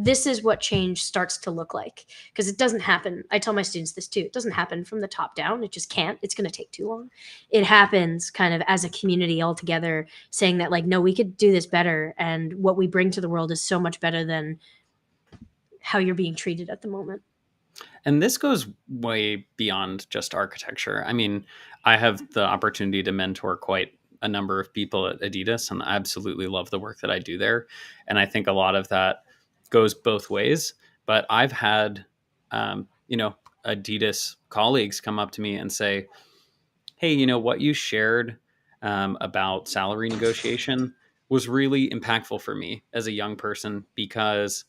this is what change starts to look like. Because it doesn't happen. I tell my students this too. It doesn't happen from the top down. It just can't. It's going to take too long. It happens kind of as a community all together, saying that, like, no, we could do this better. And what we bring to the world is so much better than how you're being treated at the moment. And this goes way beyond just architecture. I mean, I have the opportunity to mentor quite a number of people at Adidas, and I absolutely love the work that I do there. And I think a lot of that goes both ways. But I've had, Adidas colleagues come up to me and say, hey, what you shared about salary negotiation, was really impactful for me as a young person because,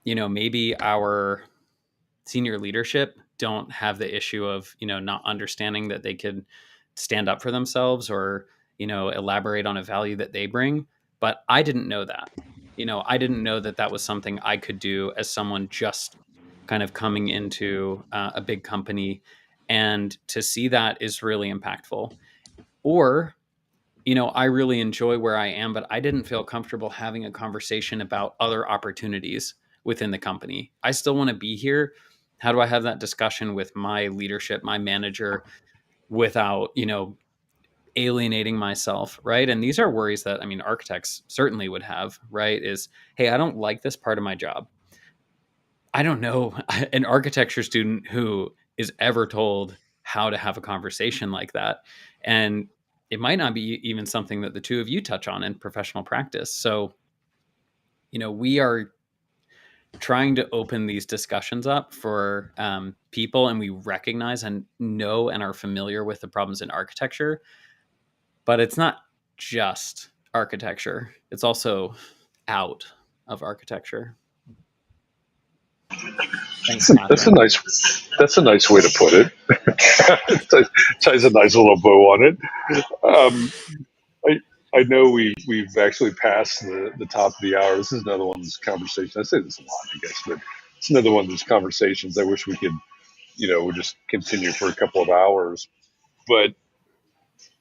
maybe our senior leadership don't have the issue of, not understanding that they could stand up for themselves or, elaborate on a value that they bring. But I didn't know that. I didn't know that that was something I could do as someone just kind of coming into a big company. And to see that is really impactful. Or, I really enjoy where I am, but I didn't feel comfortable having a conversation about other opportunities within the company. I still want to be here. How do I have that discussion with my leadership, my manager, without, alienating myself, right? And these are worries that, architects certainly would have, right? Is, hey, I don't like this part of my job. I don't know an architecture student who is ever told how to have a conversation like that. And it might not be even something that the two of you touch on in professional practice. So, we are trying to open these discussions up for people, and we recognize and know and are familiar with the problems in architecture, but it's not just architecture. It's also out of architecture. Thanks, Katharine. That's a nice way to put it. Ties a nice little bow on it. I know we've actually passed the top of the hour. This is another one of those conversations. I say this a lot, I guess, but it's another one of those conversations. I wish we could, we'll just continue for a couple of hours. But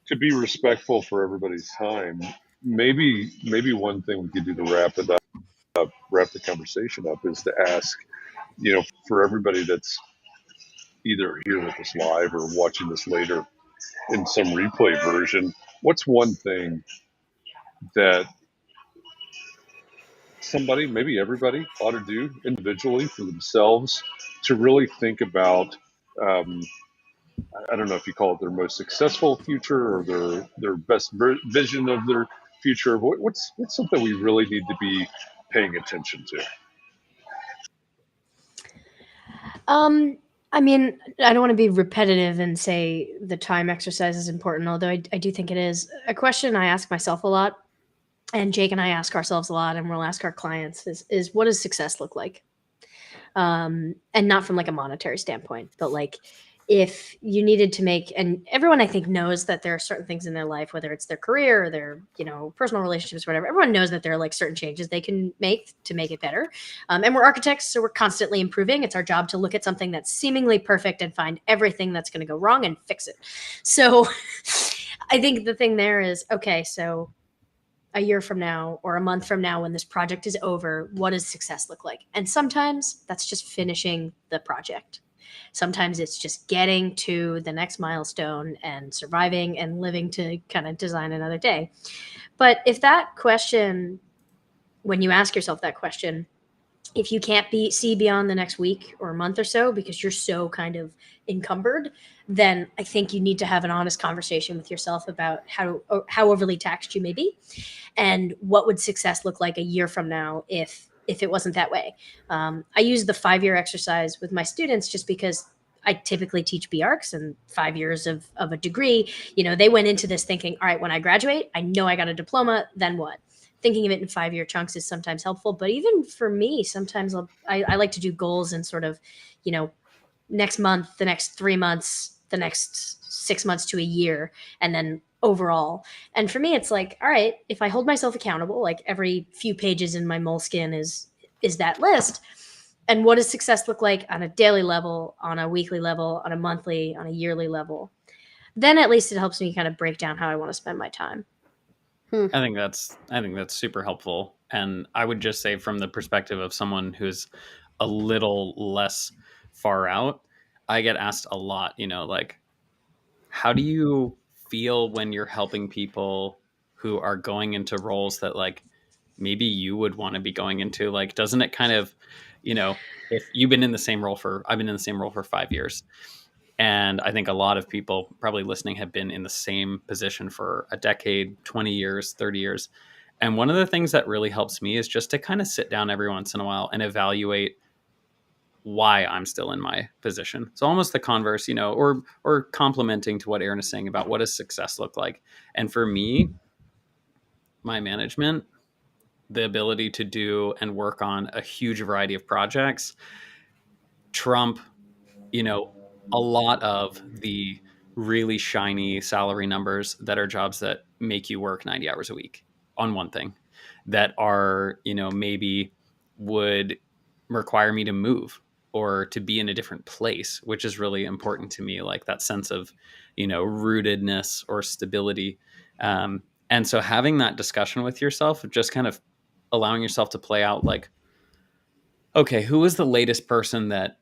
to be respectful for everybody's time, maybe one thing we could do to wrap the conversation up, is to ask, for everybody that's either here with us live or watching this later in some replay version, what's one thing that somebody, maybe everybody, ought to do individually for themselves to really think about, I don't know if you call it their most successful future or their best vision of their future. What's something we really need to be paying attention to? I mean, I don't want to be repetitive and say the time exercise is important, although I do think it is. A question I ask myself a lot, and Jake and I ask ourselves a lot, and we'll ask our clients is what does success look like? And not from like a monetary standpoint, but like if you needed to make, and everyone I think knows that there are certain things in their life, whether it's their career or their, personal relationships, whatever, everyone knows that there are like certain changes they can make to make it better. And we're architects, so we're constantly improving. It's our job to look at something that's seemingly perfect and find everything that's going to go wrong and fix it. So I think the thing there is, okay, so a year from now or a month from now, when this project is over, what does success look like? And sometimes that's just finishing the project. Sometimes it's just getting to the next milestone and surviving and living to kind of design another day. But if that question, when you ask yourself that question, if you can't see beyond the next week or a month or so because you're so kind of encumbered, then I think you need to have an honest conversation with yourself about how overly taxed you may be, and what would success look like a year from now if it wasn't that way. I use the 5-year exercise with my students just because I typically teach BArcs and 5 years of a degree. They went into this thinking, all right, when I graduate, I know I got a diploma, then what? Thinking of it in 5-year chunks is sometimes helpful. But even for me, sometimes I like to do goals in sort of, next month, the next 3 months, the next 6 months to a year, and then overall. And for me, it's like, all right, if I hold myself accountable, like every few pages in my Moleskine is that list. And what does success look like on a daily level, on a weekly level, on a monthly, on a yearly level? Then at least it helps me kind of break down how I want to spend my time. I think that's super helpful. And I would just say, from the perspective of someone who's a little less far out, I get asked a lot, like, how do you feel when you're helping people who are going into roles that like maybe you would want to be going into? Like, doesn't it kind of, if you've been in the same role I've been in the same role for 5 years. And I think a lot of people probably listening have been in the same position for a decade, 20 years, 30 years. And one of the things that really helps me is just to kind of sit down every once in a while and evaluate why I'm still in my position. So almost the converse, or complementing to what Erin is saying about what does success look like. And for me, my management, the ability to do and work on a huge variety of projects trump, a lot of the really shiny salary numbers that are jobs that make you work 90 hours a week on one thing that are, maybe would require me to move or to be in a different place, which is really important to me, like that sense of, rootedness or stability. And so having that discussion with yourself, just kind of allowing yourself to play out like, okay, who was the latest person that,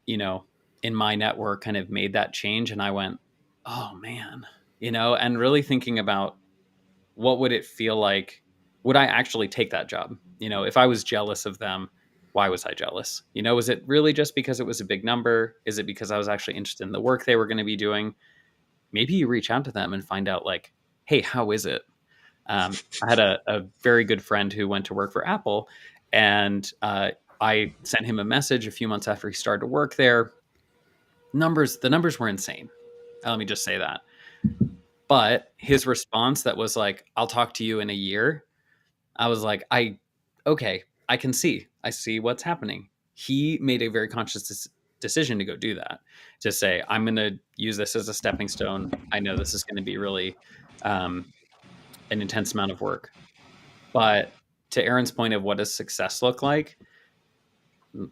in my network kind of made that change? And I went, oh man, and really thinking about what would it feel like? Would I actually take that job? If I was jealous of them, why was I jealous? Was it really just because it was a big number? Is it because I was actually interested in the work they were going to be doing? Maybe you reach out to them and find out like, hey, how is it? I had a very good friend who went to work for Apple, and I sent him a message a few months after he started to work there. The numbers were insane. Let me just say that. But his response that was like, I'll talk to you in a year. I was like, okay, I see what's happening. He made a very conscious decision to go do that, to say, I'm going to use this as a stepping stone. I know this is going to be really an intense amount of work. But to Erin's point of what does success look like,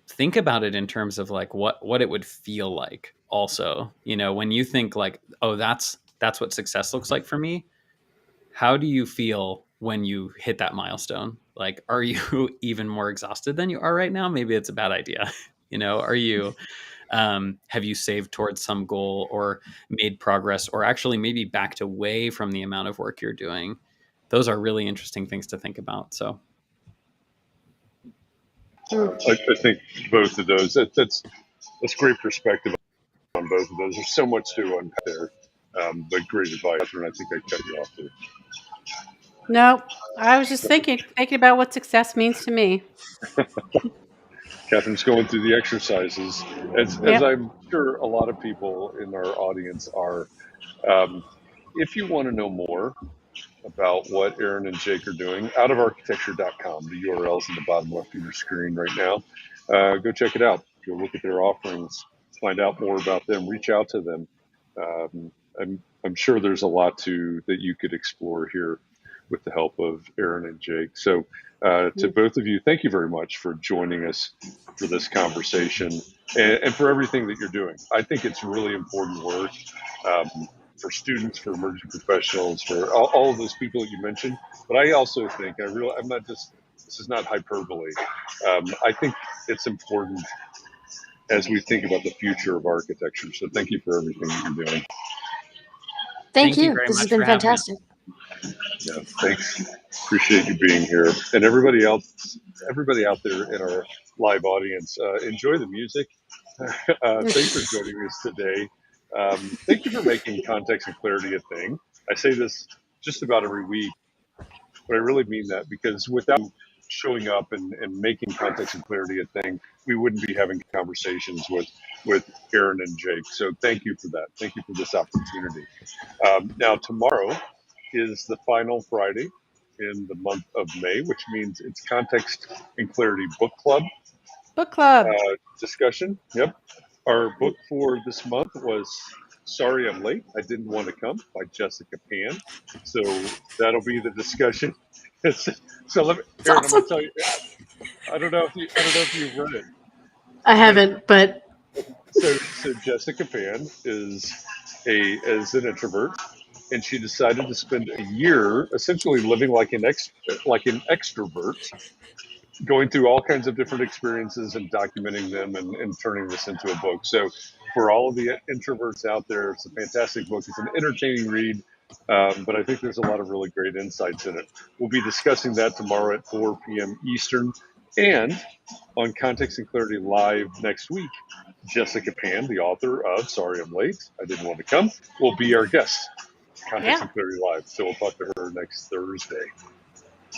think about it in terms of like what it would feel like also, when you think like, oh, that's what success looks like for me. How do you feel when you hit that milestone? Like, are you even more exhausted than you are right now? Maybe it's a bad idea. Are you, have you saved towards some goal or made progress or actually maybe backed away from the amount of work you're doing? Those are really interesting things to think about. So I think both of those, that's great perspective on both of those. There's so much to unpack there, but great advice. Katharine, I think I cut you off too. No, I was just thinking about what success means to me. Katharine's going through the exercises, as I'm sure a lot of people in our audience are. If you want to know more about what Erin and Jake are doing, outofarchitecture.com, the URL's in the bottom left of your screen right now. Go check it out. Go look at their offerings, find out more about them, reach out to them. I'm sure there's a lot that you could explore here with the help of Erin and Jake. So to both of you, thank you very much for joining us for this conversation and for everything that you're doing. I think it's really important work for students, for emerging professionals, for all of those people that you mentioned. But I also think, I'm not just, this is not hyperbole. I think it's important as we think about the future of architecture. So thank you for everything that you're doing. Thank you. very This has much been for having fantastic. Yeah, thanks. Appreciate you being here. And everybody out there in our live audience, enjoy the music. Thanks for joining us today. Thank you for making context and clarity a thing. I say this just about every week, but I really mean that, because without showing up and making context and clarity a thing, we wouldn't be having conversations with Erin and Jake. So thank you for that. Thank you for this opportunity. Now, tomorrow is the final Friday in the month of May, which means it's Context and Clarity Book Club discussion. Yep. Our book for this month was Sorry I'm Late, I Didn't Want to Come by Jessica Pan. So that'll be the discussion. So let me, Erin, Awesome. I'm going to tell you, I don't know if you've read it. I haven't, but So Jessica Pan is an introvert, and she decided to spend a year essentially living like an extrovert, going through all kinds of different experiences and documenting them and turning this into a book. So for all of the introverts out there, it's a fantastic book. It's an entertaining read, but I think there's a lot of really great insights in it. We'll be discussing that tomorrow at 4 p.m. Eastern. And on Context and Clarity Live next week, Jessica Pan, the author of Sorry I'm Late, I Didn't Want to Come, will be our guest. Context and Clarity Live. So we'll talk to her next Thursday.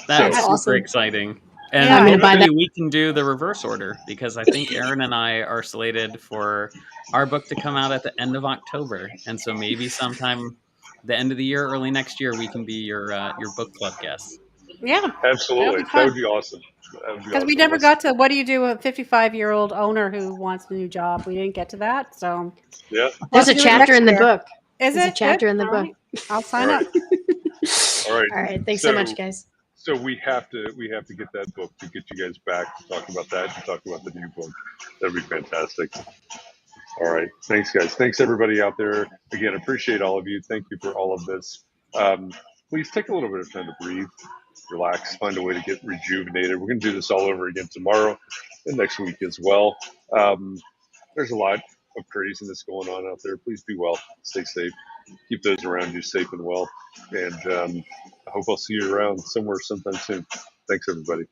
That's super awesome. exciting. And Yeah, hopefully we can do the reverse order, because I think Erin and I are slated for our book to come out at the end of October. And so maybe sometime the end of the year, early next year, we can be your book club guests. Yeah, that'll Absolutely. be That fun. would be awesome. That would be Because we awesome. never got to what do you do with a 55-year-old owner who wants a new job? We didn't get to that, so Yeah. we'll There's have a to do it chapter next in the year. book. Is There's a it good? chapter in the All book. right, I'll All sign right. up. All right. All right. Thanks so much, guys. So we have to get that book to get you guys back to talk about that and talk about the new book. That'd be fantastic. All right. Thanks, guys. Thanks, everybody out there. Again, appreciate all of you. Thank you for all of this. Please take a little bit of time to breathe, relax, find a way to get rejuvenated. We're going to do this all over again tomorrow and next week as well. There's a lot of craziness going on out there. Please be well. Stay safe. Keep those around you safe and well. And I hope I'll see you around somewhere sometime soon. Thanks, everybody.